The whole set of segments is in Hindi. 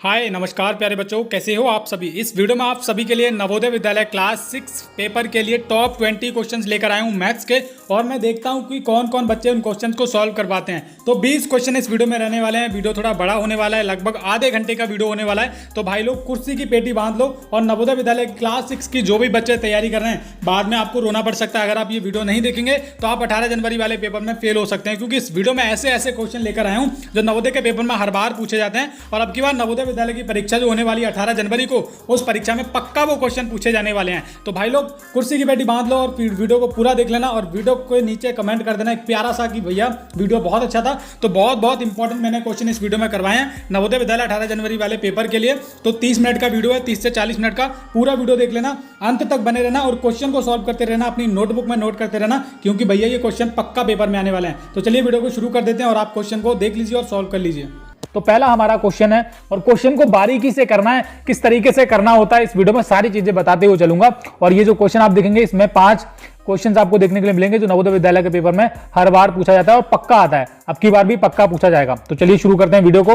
हाय नमस्कार प्यारे बच्चों, कैसे हो आप सभी। इस वीडियो में आप सभी के लिए नवोदय विद्यालय क्लास 6 पेपर के लिए टॉप 20 क्वेश्चंस लेकर आया हूं मैथ्स के। और मैं देखता हूं कि कौन कौन बच्चे उन क्वेश्चंस को सॉल्व कर पाते हैं। तो 20 क्वेश्चन इस वीडियो में रहने वाले हैं। वीडियो थोड़ा बड़ा होने वाला है, लगभग आधे घंटे का वीडियो होने वाला है। तो भाई लोग कुर्सी की पेटी बांध लो और नवोदय विद्यालय क्लास 6 की जो भी बच्चे तैयारी कर रहे हैं, बाद में आपको रोना पड़ सकता है अगर आप ये वीडियो नहीं देखेंगे तो आप 18 जनवरी वाले पेपर में फेल हो सकते हैं। क्योंकि इस वीडियो में ऐसे ऐसे क्वेश्चन लेकर आया हूं जो नवोदय के पेपर में हर बार पूछे जाते हैं। और अब की बार नवोदय विद्यालय की परीक्षा जो होने वाली 18 जनवरी को, उस परीक्षा में पक्का वो क्वेश्चन पूछे जाने वाले हैं। तो भाई लोग कुर्सी की पेटी बांध लो और वीडियो को पूरा देख लेना। और वीडियो को नीचे कमेंट कर देना एक प्यारा सा कि भैया वीडियो बहुत अच्छा था। तो बहुत बहुत इंपॉर्टेंट मैंने क्वेश्चन इस वीडियो में करवाए हैं नवोदय विद्यालय 18 जनवरी वाले पेपर के लिए। तो 30 मिनट का वीडियो है, 30 से 40 मिनट का पूरा वीडियो देख लेना, अंत तक बने रहना और क्वेश्चन को सॉल्व करते रहना, अपनी नोटबुक में नोट करते रहना, क्योंकि भैया ये क्वेश्चन पक्का पेपर में आने वाले हैं। तो चलिए वीडियो को शुरू कर देते हैं और आप क्वेश्चन को देख लीजिए और सॉल्व कर लीजिए। तो पहला हमारा क्वेश्चन है और क्वेश्चन को बारीकी से करना है, किस तरीके से करना होता है इस वीडियो में सारी चीजें बताते हुए चलूंगा। और ये जो क्वेश्चन आप देखेंगे इसमें 5 क्वेश्चंस आपको देखने के लिए मिलेंगे जो नवोदय विद्यालय के पेपर में हर बार पूछा जाता है और पक्का आता है, अब की बार भी पक्का पूछा जाएगा। तो चलिए शुरू करते हैं वीडियो को।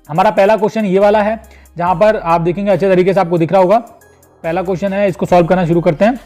हमारा पहला क्वेश्चन ये वाला है जहां पर आप देखेंगे अच्छे तरीके से आपको दिख रहा होगा। पहला क्वेश्चन है, इसको सॉल्व करना शुरू करते हैं।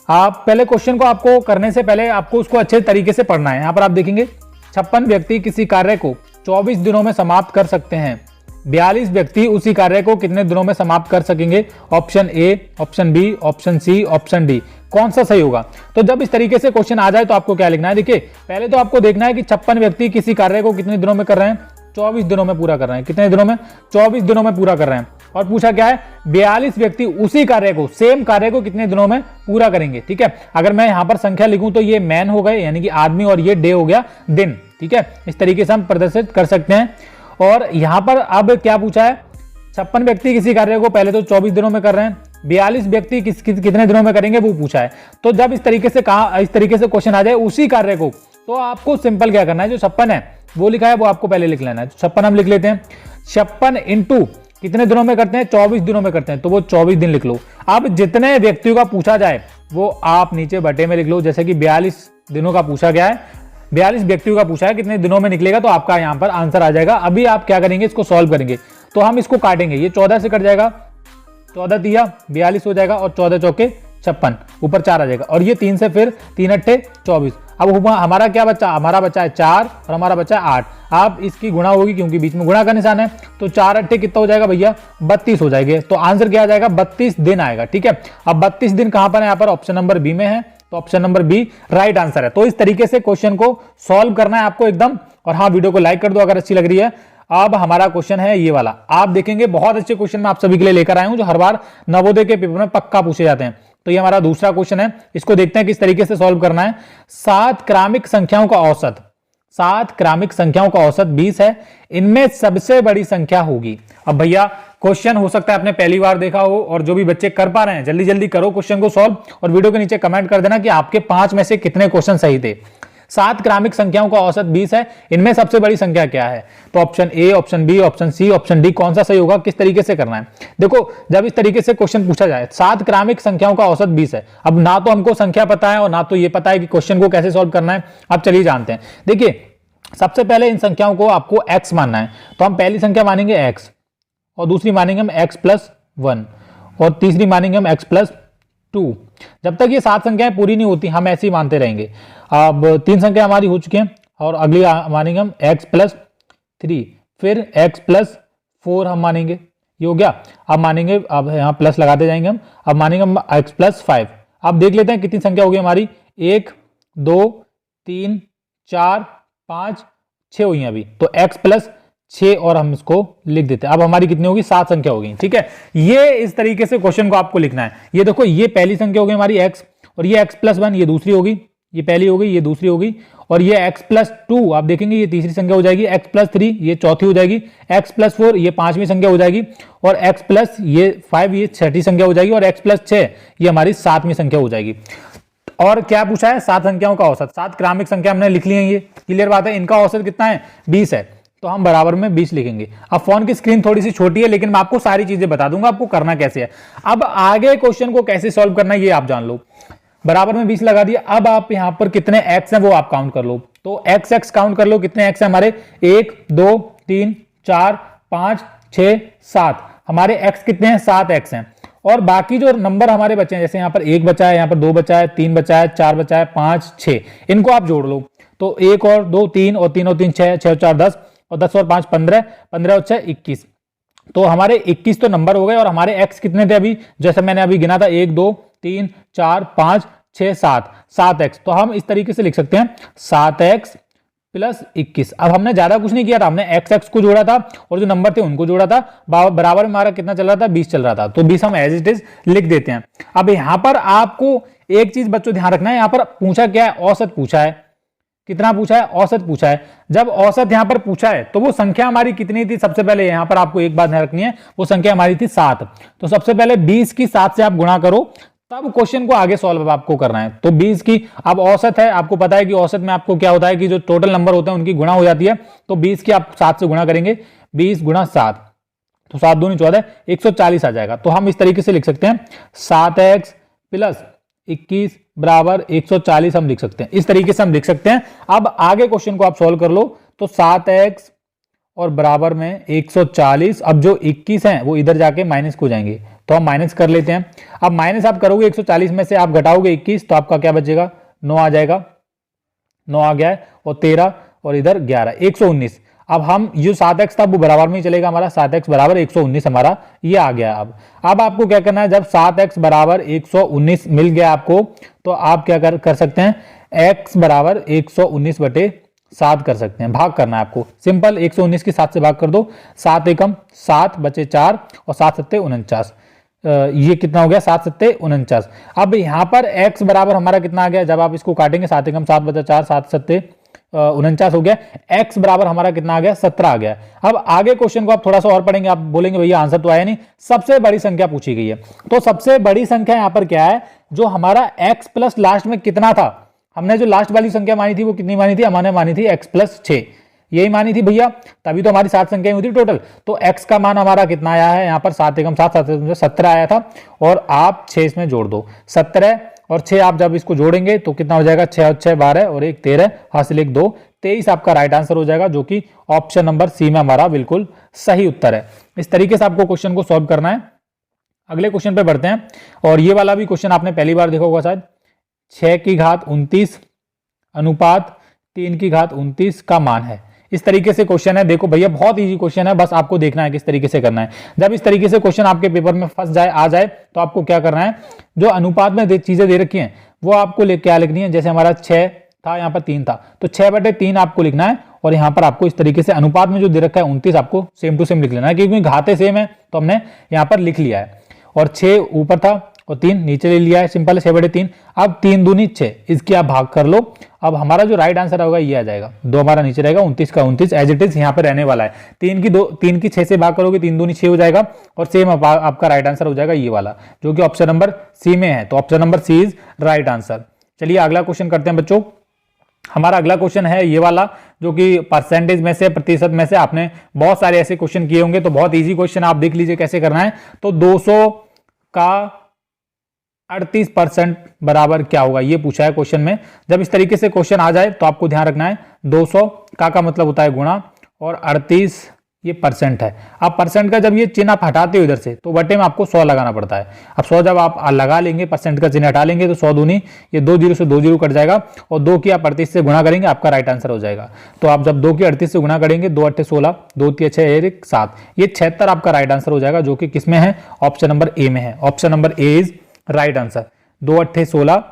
आप पहले क्वेश्चन को आपको करने से पहले आपको उसको अच्छे तरीके से पढ़ना है। यहां पर आप देखेंगे 56 व्यक्ति किसी कार्य को 24 दिनों में समाप्त कर सकते हैं। 42 व्यक्ति उसी कार्य को कितने दिनों में समाप्त कर सकेंगे? Option A, option B, option C, option D, कौन सा सही होगा? तो जब इस तरीके से क्वेश्चन आ जाए तो आपको क्या लिखना है? देखिए पहले तो आपको देखना है कि 56 व्यक्ति किसी कार्य को कितने दिनों में कर रहे हैं? 24 दिनों में पूरा कर रहे हैं। कितने दिनों में? 24 दिनों में पूरा कर रहे हैं। और पूछा क्या है? 42 व्यक्ति उसी कार्य को, सेम कार्य को कितने दिनों में पूरा करेंगे। ठीक है, अगर मैं यहां पर संख्या लिखूं तो ये मैन हो गए यानी कि आदमी, और ये डे हो गया दिन। ठीक है, इस तरीके से हम प्रदर्शित कर सकते हैं। और यहां पर अब क्या पूछा है? 56 व्यक्ति किसी कार्य को पहले तो 24 दिनों में कर रहे हैं, 42 व्यक्ति कितने दिनों में करेंगे वो पूछा है। तो जब इस तरीके से क्वेश्चन आ जाए उसी कार्य को, तो आपको सिंपल क्या करना है? जो 56 है वो लिखा है वो आपको पहले लिख लेना है। 56 हम लिख लेते हैं। 56 इंटू कितने दिनों में करते हैं? 24 दिनों में करते हैं, तो वो 24 दिन लिख लो। अब जितने व्यक्तियों का पूछा जाए वो आप नीचे बटे में लिख लो। जैसे कि 42 दिनों का पूछा गया है, 42 व्यक्तियों का पूछा है, कितने दिनों में निकलेगा, तो आपका यहां पर आंसर आ जाएगा। अभी आप क्या करेंगे? इसको सॉल्व करेंगे। तो हम इसको काटेंगे, ये 14 से कट जाएगा, 14 तिया 42 हो जाएगा और 14 चौके 56, ऊपर 4 आ जाएगा। और ये 3 से फिर 3 अट्ठे 24। अब हमारा क्या बच्चा? हमारा बच्चा है 4 और हमारा बच्चा है 8। आप इसकी गुणा होगी क्योंकि बीच में गुणा का निशान है, तो 4 अट्ठे कितना हो जाएगा भैया? 32 हो जाएंगे। तो आंसर क्या आ जाएगा? 32 दिन आएगा। ठीक है, अब 32 दिन कहां पर है? यहाँ पर ऑप्शन नंबर बी में है, तो option number B right answer है। तो इस तरीके से क्वेश्चन को सॉल्व करना है आपको एकदम। और हाँ, वीडियो को लाइक कर दो अगर अच्छी लग रही है। अब हमारा क्वेश्चन है ये वाला, आप देखेंगे बहुत अच्छे क्वेश्चन मैं आप सभी के लिए लेकर आया हूं जो हर बार नवोदय के पेपर में पक्का पूछे जाते हैं। तो ये हमारा दूसरा क्वेश्चन है, इसको देखते हैं किस तरीके से सॉल्व करना है। 7 क्रमिक संख्याओं का औसत, 7 क्रमिक संख्याओं का औसत 20 है, इनमें सबसे बड़ी संख्या होगी। अब भैया क्वेश्चन हो सकता है आपने पहली बार देखा हो, और जो भी बच्चे कर पा रहे हैं जल्दी जल्दी करो क्वेश्चन को सॉल्व, और वीडियो के नीचे कमेंट कर देना कि आपके 5 में से कितने क्वेश्चन सही थे। 7 क्रमिक संख्याओं का औसत 20 है, इनमें सबसे बड़ी संख्या क्या है? तो option A, option B, option C, option D, कौन सा सही होगा? किस तरीके से करना है? देखो जब इस तरीके से क्वेश्चन पूछा जाए, 7 क्रमिक संख्याओं का औसत 20 है, अब ना तो हमको संख्या पता है और ना तो ये पता है कि क्वेश्चन को कैसे सॉल्व करना है। अब चलिए जानते हैं। देखिए सबसे पहले इन संख्याओं को आपको x मानना है, तो हम पहली संख्या मानेंगे x, और दूसरी मानेंगे हम x+1, और तीसरी मानेंगे हम x+2। जब तक ये 7 संख्याएं पूरी नहीं होती हम ऐसे ही मानते रहेंगे। अब 3 संख्या हमारी हो चुकी हैं और अगली मानेंगे हम x+3, फिर x+4 हम मानेंगे, ये हो गया। अब मानेंगे, अब यहाँ प्लस लगाते जाएंगे हम, अब मानेंगे हम x+5। अब देख लेते हैं कितनी संख्या होगी हमारी, 1 2 3 4 5 6 हुई अभी, तो x+6 और हम इसको लिख देते हैं। अब हमारी कितनी होगी? 7 संख्या होगी। ठीक है, ये इस तरीके से क्वेश्चन को आपको लिखना है। ये देखो ये पहली संख्या होगी हमारी x, और ये x+1 ये दूसरी होगी, ये पहली होगी, ये दूसरी होगी, और ये x+2 आप देखेंगे ये तीसरी संख्या हो जाएगी, x+3 ये चौथी हो जाएगी, x+4 ये 5वीं संख्या हो जाएगी, और x+5 ये 6ठी संख्या हो जाएगी, और x+6 ये हमारी 7वीं संख्या हो जाएगी। और क्या पूछा है? 7 संख्याओं का औसत, 7 क्रमिक संख्या हमने लिख ली है, ये क्लियर बात है। इनका औसत कितना है? 20 है, तो हम बराबर में 20 लिखेंगे। अब फोन की स्क्रीन थोड़ी सी छोटी है लेकिन मैं आपको सारी चीजें बता दूंगा आपको करना कैसे है। अब आगे क्वेश्चन को कैसे सॉल्व करना है ये आप जान लो। बराबर में 20 लगा दिया। अब आप यहां पर कितने x हैं वो आप काउंट कर लो, तो x काउंट कर लो, कितने x है हमारे? 1 2 3 4 5, 6, 7, हमारे x कितने हैं, 7x हैं। और बाकी जो नंबर हमारे बचे हैं, जैसे यहाँ पर 1 बचा है, यहाँ पर 2 बचा है, 3 बचा है, 4 बचा है, 5, 6, इनको आप जोड़ लो। तो 1 और 2 3 और 3 और 3 6, 6 और 4 10 और 10 और 5 15, 15 और 6 21। तो हमारे 21 तो नंबर हो गए और हमारे x कितने थे अभी, जैसे मैंने अभी गिना था 1 2 3 4 5 6 7, 7x। तो हम इस तरीके से लिख सकते हैं 7x प्लस 21। अब हमने ज्यादा कुछ नहीं किया था, हमने x को जोड़ा था और जो नंबर थे उनको जोड़ा था। बराबर में हमारा कितना चल रहा था, 20 चल रहा था, तो 20 हम एज इट इज लिख देते हैं। अब यहां पर आपको एक चीज बच्चों ध्यान रखना है, यहां पर पूछा क्या है, औसत पूछा है। कितना पूछा है, औसत पूछा है। जब औसत यहां पर पूछा है तो वो संख्या हमारी कितनी थी, सबसे पहले यहां पर आपको एक बात ध्यान रखनी है, वो संख्या हमारी थी 7। तो सबसे पहले 20 की 7 से आप गुणा करो, तब क्वेश्चन को आगे सॉल्व आपको करना है। तो 20 की अब औसत है, आपको पता है कि औसत में आपको क्या होता है कि जो टोटल नंबर होते हैं उनकी गुणा हो जाती है। तो 20 की आप 7 से गुणा करेंगे, 20 गुणा 7, तो 7 दूनी 14, 140 आ जाएगा। तो हम इस तरीके से लिख सकते हैं 7x प्लस 21 बराबर 140 हम लिख सकते हैं। इस तरीके से हम लिख सकते हैं। अब आगे क्वेश्चन को आप सॉल्व कर लो, तो 7x और बराबर में 140, अब जो 21 हैं वो इधर जाके माइनस को जाएंगे, तो हम माइनस कर लेते हैं। अब माइनस आप करोगे 140 में से आप घटाओगे 21, तो आपका क्या बचेगा, 9 आ जाएगा, 9 आ गया है, और 13 और इधर 11, 119। अब हम जो 7x था वो बराबर में ही चलेगा हमारा, 7x बराबर 119 हमारा ये आ गया। अब आपको क्या करना है, जब 7x बराबर 119 मिल गया आपको, तो आप क्या कर सकते हैं, x बराबर 119 बटे 7 कर सकते हैं, भाग करना है आपको। सिंपल 119 की 7 से भाग कर दो, 7 एकम 7 बचे 4 और 7 सत्ते 49। ये कितना हो गया, 7 सत्ते 49। अब यहाँ पर x बराबर हमारा कितना आ गया, जब आप इसको काटेंगे 7 एकम 7 बचा 4, 7 सत्ते 49 हो गया। x बराबर हमारा कितना आ गया, 17 आ गया। अब आगे क्वेश्चन को आप थोड़ा सा और पढ़ेंगे, आप बोलेंगे भैया आंसर तो आया नहीं, सबसे बड़ी संख्या पूछी गई है। तो सबसे बड़ी संख्या यहाँ पर क्या है, जो हमारा x प्लस लास्ट में कितना था, हमने जो लास्ट वाली संख्या मानी थी वो कितनी मानी थी, हमने मानी थी x प्लस 6, यही मानी थी भैया, तभी तो हमारी 7 संख्याएं हुई थी टोटल। तो x का मान हमारा कितना आया है, यहाँ पर 7 एकम 7, 7 17 आया था, और आप 6 इसमें जोड़ दो, 17 और 6 आप जब इसको जोड़ेंगे तो कितना हो जाएगा, 6 और 6 12 और 1 13, हासिल 1 2 23 आपका राइट आंसर हो जाएगा, जो कि ऑप्शन नंबर सी में हमारा बिल्कुल सही उत्तर है। इस तरीके से आपको क्वेश्चन को सॉल्व करना है। अगले क्वेश्चन पे बढ़ते हैं, और ये वाला भी क्वेश्चन आपने पहली बार देखा होगा शायद। 6 की घात 29 अनुपात 3 की घात 29 का मान है। इस तरीके से क्वेश्चन है। देखो भैया बहुत इजी क्वेश्चन है, बस आपको देखना है किस तरीके से करना है। जब इस तरीके से क्वेश्चन आपके पेपर में फंस जाए, आ जाए, तो आपको क्या करना है, जो अनुपात में चीजें दे रखी हैं वो आपको क्या लिखनी है। जैसे हमारा 6 था, यहाँ पर 3 था, तो 6/3 आपको लिखना है, और यहाँ पर आपको इस तरीके से अनुपात में जो दे रखा है 29 आपको सेम टू सेम लिख लेना है, क्योंकि घाते सेम है तो हमने यहाँ पर लिख लिया है। और 6 ऊपर था और 3 नीचे ले लिया है, सिंपल है 6/3। अब 3 दूनी 6, इसकी आप भाग कर लो। अब हमारा जो राइट आंसर होगा ये आ जाएगा, 2 हमारा नीचे रहेगा, 29 का 29 एज इट इज यहाँ पे रहने वाला है। 3 की 6 से भाग करोगे, 3 दूनी 6 हो जाएगा, और सेम आपका राइट आंसर हो जाएगा ये वाला, जो कि ऑप्शन नंबर सी में है। तो option number C is right answer. चलिए अगला क्वेश्चन करते हैं बच्चों। हमारा अगला क्वेश्चन है ये वाला, जो कि परसेंटेज में से, प्रतिशत में से आपने बहुत सारे ऐसे क्वेश्चन किए होंगे, तो बहुत इजी क्वेश्चन, आप देख लीजिए कैसे करना है। तो 200 का 38% बराबर क्या होगा, ये पूछा है क्वेश्चन में। जब इस तरीके से क्वेश्चन आ जाए तो आपको ध्यान रखना है, 200 का मतलब होता है गुणा, और 38 ये परसेंट है। अब परसेंट का जब ये चिन्ह आप हटाते हो इधर से, तो बटे में आपको 100 लगाना पड़ता है। अब 100 जब आप लगा लेंगे, परसेंट का चिन्ह हटा लेंगे, तो 100 दूनी ये 2 जीरो से 2 जीरो कट जाएगा, और 2 की आप 38 से गुणा करेंगे, आपका राइट आंसर हो जाएगा। तो आप जब 2 की 38 से गुणा करेंगे, 2 8 16, 2 3 6 1 7, ये 76 आपका राइट आंसर हो जाएगा, जो कि किस में है, ऑप्शन नंबर ए में है। Option number A is right answer. 2 8 16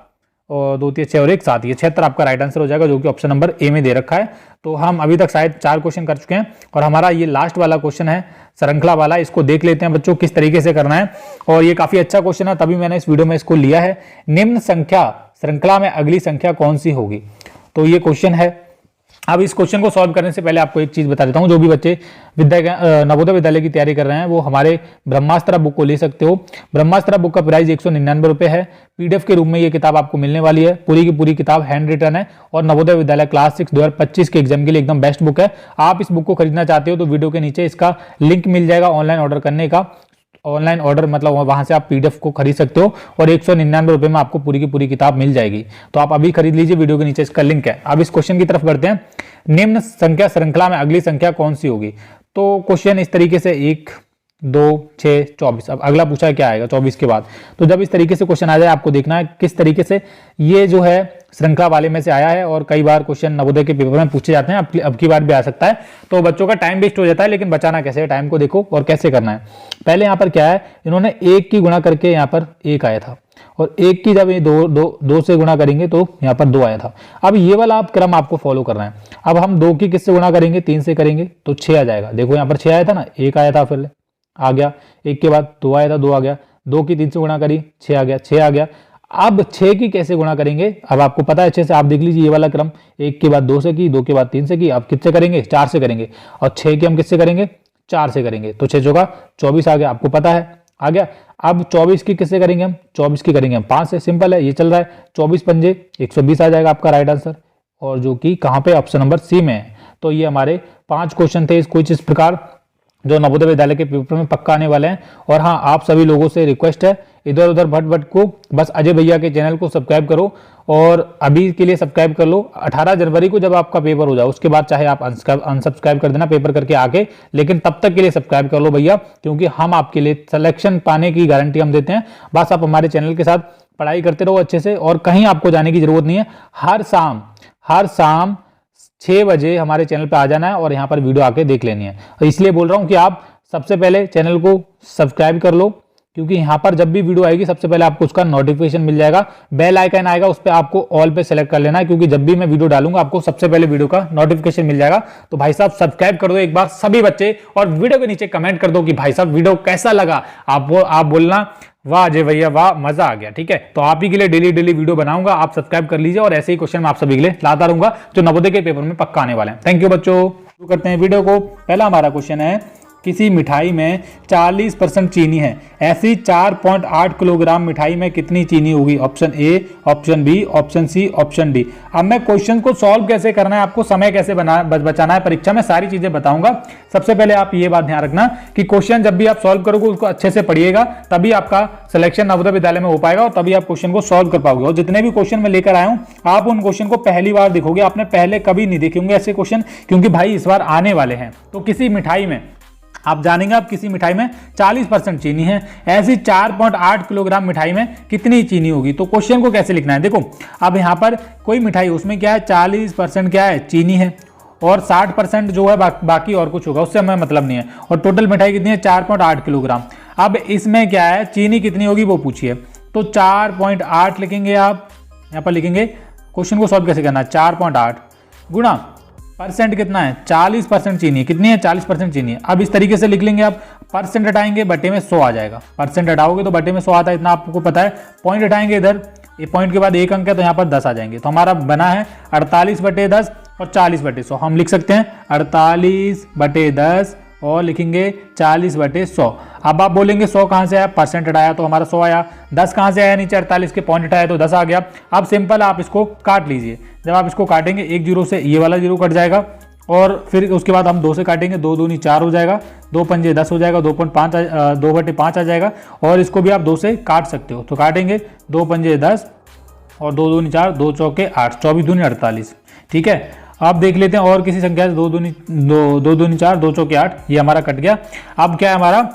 और 2 3 6 और 1 7, ये 76 आपका राइट आंसर हो जाएगा, जो कि ऑप्शन नंबर ए में दे रखा है। तो हम अभी तक शायद 4 क्वेश्चन कर चुके हैं, और हमारा ये लास्ट वाला क्वेश्चन है श्रृंखला वाला। इसको देख लेते हैं बच्चों किस तरीके से करना है, और ये काफी अच्छा क्वेश्चन है, तभी मैंने इस वीडियो में इसको लिया है। निम्न संख्या श्रृंखला में अगली संख्या कौन सी होगी, तो ये क्वेश्चन है। अब इस क्वेश्चन को सॉल्व करने से पहले आपको एक चीज बता देता हूं, जो भी बच्चे नवोदय विद्यालय की तैयारी कर रहे हैं वो हमारे ब्रह्मास्त्र बुक को ले सकते हो। ब्रह्मास्त्र बुक का प्राइस 199 रुपए है। पीडीएफ के रूप में ये किताब आपको मिलने वाली है। पूरी की पूरी किताब हैंड रिटन है, और नवोदय विद्यालय क्लास 6 2025 के एग्जाम के लिए एकदम बेस्ट बुक है। आप इस बुक को खरीदना चाहते हो तो वीडियो के नीचे इसका लिंक मिल जाएगा ऑनलाइन ऑर्डर करने का। ऑनलाइन ऑर्डर मतलब वहां से आप पीडीएफ को खरीद सकते हो, और 199 रुपए में आपको पूरी की पूरी किताब मिल जाएगी। तो आप अभी खरीद लीजिए, वीडियो के नीचे इसका लिंक है। अब इस क्वेश्चन की तरफ बढ़ते हैं। निम्न संख्या श्रृंखला में अगली संख्या कौन सी होगी, तो क्वेश्चन इस तरीके से 1 2 6 24। अब अगला पूछा क्या आएगा 24 के बाद। तो जब इस तरीके से क्वेश्चन आ जाए आपको देखना है किस तरीके से ये जो है श्रृंखला वाले में से आया है, और कई बार क्वेश्चन नवोदय के पेपर में पूछे जाते हैं, अब की बार भी आ सकता है। तो बच्चों का टाइम वेस्ट हो जाता है, लेकिन बचाना कैसे है, टाइम को देखो और कैसे करना है। पहले यहाँ पर क्या है, इन्होंने 1 की गुणा करके यहाँ पर 1 आया था, और 1 की जब ये दो से गुणा करेंगे तो यहाँ पर 2 आया था। अब ये वाला आप क्रम आपको फॉलो करना है। अब हम 2 की किससे गुणा करेंगे, 3 से करेंगे तो 6 आ जाएगा। देखो यहाँ पर 6 आया था ना, 1 आया था, फिर आ गया, 1 के बाद 2 आया था, 2 आ गया, 2 की 3 से गुणा करी 6 आ गया, 6 आ गया। अब 6 की कैसे गुणा करेंगे, अब आपको पता है अच्छे से, आप देख लीजिए ये वाला क्रम, 1 के बाद 2 से की, 2 के बाद 3 से की, अब किससे करेंगे, 4 से करेंगे, और 6 की हम किससे करेंगे, 4 से करेंगे, तो 6 चौका 24 आ गया, आपको पता है आ गया। अब 24 की किससे करेंगे हम, 24 की करेंगे हम 5 से, सिंपल है, ये चल रहा है, 24 पंजे 120 आ जाएगा आपका राइट आंसर, और जो कि कहाँ पे, ऑप्शन नंबर सी में है। तो ये हमारे 5 क्वेश्चन थे कुछ इस प्रकार जो नवोदय विद्यालय के पेपर में पक्का आने वाले हैं। और हाँ, आप सभी लोगों से रिक्वेस्ट है, इधर उधर भट को बस अजय भैया के चैनल को सब्सक्राइब करो, और अभी के लिए सब्सक्राइब कर लो। 18 जनवरी को जब आपका पेपर हो जाए उसके बाद चाहे आप अनसब्सक्राइब कर देना पेपर करके आके, लेकिन तब तक के लिए सब्सक्राइब कर लो भैया, क्योंकि हम आपके लिए सिलेक्शन पाने की गारंटी हम देते हैं। बस आप हमारे चैनल के साथ पढ़ाई करते रहो अच्छे से, और कहीं आपको जाने की जरूरत नहीं है। हर शाम 6 बजे हमारे चैनल पे आ जाना है और यहाँ पर वीडियो आके देख लेनी है। तो इसलिए बोल रहा हूँ कि आप सबसे पहले चैनल को सब्सक्राइब कर लो, क्योंकि यहाँ पर जब भी वीडियो आएगी सबसे पहले आपको उसका नोटिफिकेशन मिल जाएगा। बेल आइकन आएगा, उस पर आपको ऑल पे सेलेक्ट कर लेना है, क्योंकि जब भी मैं वीडियो डालूंगा आपको सबसे पहले वीडियो का नोटिफिकेशन मिल जाएगा। तो भाई साहब सब्सक्राइब कर दो एक बार सभी बच्चे, और वीडियो के नीचे कमेंट कर दो कि भाई साहब वीडियो कैसा लगा। आप बोलना वाह अजय भैया वाह, मजा आ गया। ठीक है, तो आप ही के लिए डेली वीडियो बनाऊंगा, आप सब्सक्राइब कर लीजिए, और ऐसे ही क्वेश्चन मैं आप सभी के लिए लाता रहूंगा जो नवोदय के पेपर में पक्का आने वाले हैं। थैंक यू बच्चों, शुरू करते हैं वीडियो को। पहला हमारा क्वेश्चन है, किसी मिठाई में 40% चीनी है, ऐसी 4.8 किलोग्राम मिठाई में कितनी चीनी होगी। Option A, option B, option C, option D. अब मैं क्वेश्चन को सॉल्व कैसे करना है, आपको समय कैसे बचाना है परीक्षा में, सारी चीजें बताऊंगा। सबसे पहले आप ये बात ध्यान रखना कि क्वेश्चन जब भी आप सॉल्व करोगे उसको अच्छे से पढ़िएगा, तभी आपका सिलेक्शन नवोदय विद्यालय में हो पाएगा, और तभी आप क्वेश्चन को सॉल्व कर पाओगे। और जितने भी क्वेश्चन मैं लेकर आया हूं, आप उन क्वेश्चन को पहली बार देखोगे, आपने पहले कभी नहीं देखे होंगे ऐसे क्वेश्चन, क्योंकि भाई इस बार आने वाले हैं। तो किसी मिठाई में आप जानेंगे, आप किसी मिठाई में 40% चीनी है, ऐसी 4.8 किलोग्राम मिठाई में कितनी चीनी होगी। तो क्वेश्चन को कैसे लिखना है, देखो अब यहाँ पर कोई मिठाई उसमें क्या है, 40% क्या है, चीनी है, और 60% जो है बाकी और कुछ होगा, उससे हमें मतलब नहीं है। और टोटल मिठाई कितनी है, 4.8 किलोग्राम। अब इसमें क्या है, चीनी कितनी होगी वो पूछिए, तो 4.8 लिखेंगे, आप यहाँ पर लिखेंगे। क्वेश्चन को सॉल्व कैसे करना है, 4.8 गुणा परसेंट कितना है, 40% चीनी, कितनी है, 40% चीनी है। अब इस तरीके से लिख लेंगे, आप परसेंट हटाएंगे बटे में 100 आ जाएगा, परसेंट हटाओगे तो बटे में 100 आता है, इतना आपको पता है। पॉइंट हटाएंगे इधर, ये पॉइंट के बाद एक अंक है तो यहाँ पर 10 आ जाएंगे, तो हमारा बना है 48/10 और 40/100। हम लिख सकते हैं 48/10 और लिखेंगे 40/100। अब आप बोलेंगे 100 कहाँ से आया, परसेंट हटाया तो हमारा 100 आया, 10 कहाँ से आया, नीचे 48 के पॉइंट हटाया तो 10 आ गया। अब सिंपल आप इसको काट लीजिए, जब आप इसको काटेंगे एक जीरो से ये वाला जीरो कट जाएगा, और फिर उसके बाद हम 2 से काटेंगे, 2 दूनी 4 हो जाएगा, 2 पंजे 10 हो जाएगा, 2/5 आ जाएगा, और इसको भी आप 2 से काट सकते हो। तो काटेंगे 2 पंजे 10 और 2 दूनी 4, 2 चौके 8, 24 दूनी 48। ठीक है, आप देख लेते हैं और किसी संख्या से, 2 दूनी 4, 2 चौके 8, ये हमारा कट गया। अब क्या है हमारा,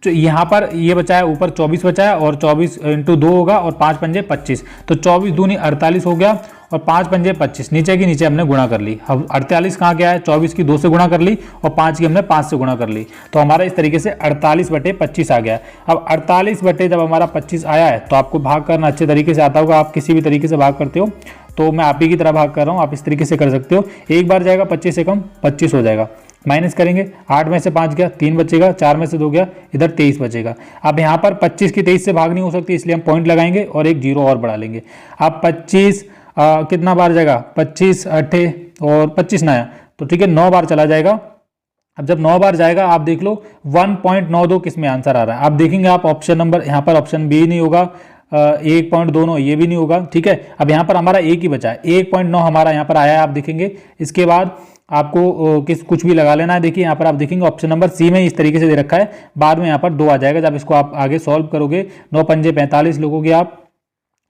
यहाँ पर ये बचा है, ऊपर 24 बचा है, और 24 × 2 होगा, और 5 पंजे 25, तो 24 दूनी 48 हो गया, और 5 पंजे 25, नीचे की नीचे हमने गुणा कर ली। अब 48 कहाँ गया है, 24 की 2 से गुणा कर ली, और 5 की हमने 5 से गुणा कर ली, तो हमारा इस तरीके से 48/25 आ गया। अब 48 जब हमारा 25 आया है, तो आपको भाग करना अच्छे तरीके से आता होगा, आप किसी भी तरीके से भाग करते हो, तो मैं आप ही की तरह भाग कर रहा हूँ, आप इस तरीके से कर सकते हो। एक बार जाएगा 25 से कम 25 हो जाएगा, माइनस करेंगे, 8 में से 5 गया, 3 बचेगा, 4 में से 2 गया, इधर 23 बचेगा। अब यहाँ पर 25 की 23 से भाग नहीं हो सकती, इसलिए हम पॉइंट लगाएंगे और एक जीरो और बढ़ा लेंगे। अब 25 कितना बार जाएगा, 25 8 और 25 नया, तो ठीक है 9 बार चला जाएगा। अब जब 9 बार जाएगा, आप देख लो 1.92 किस में आंसर आ रहा है। आप देखेंगे, आप ऑप्शन नंबर यहाँ पर ऑप्शन बी नहीं होगा, 1.29 ये भी नहीं होगा। ठीक है, अब यहाँ पर हमारा एक ही बचा है, 1.9 हमारा यहाँ पर आया है, आप देखेंगे। इसके बाद आपको कुछ भी लगा लेना है। देखिए यहाँ पर आप देखेंगे ऑप्शन नंबर सी में इस तरीके से दे रखा है, बाद में यहाँ पर 2 आ जाएगा। जब इसको आप आगे सॉल्व करोगे, 9 पंजे 45 लोगोगे आप,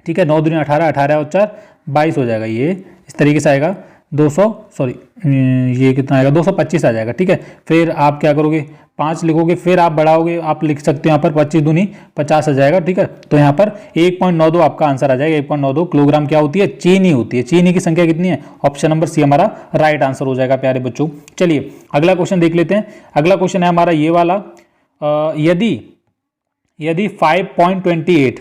ठीक है, 9 दूनी 18, 18 और 4 22 हो जाएगा, ये इस तरीके से आएगा। 200 सॉरी ये कितना आएगा 225 आ जाएगा, ठीक है। फिर आप क्या करोगे 5 लिखोगे, फिर आप बढ़ाओगे, आप लिख सकते हो यहाँ पर 25 दूनी 50 आ जाएगा, ठीक है। तो यहाँ पर 1.92 आपका आंसर आ जाएगा। 1.92 किलोग्राम क्या होती है? चीनी होती है। चीनी की संख्या कितनी है? ऑप्शन नंबर सी हमारा राइट आंसर हो जाएगा प्यारे बच्चों। चलिए अगला क्वेश्चन देख लेते हैं। अगला क्वेश्चन है हमारा ये वाला, यदि 5.28,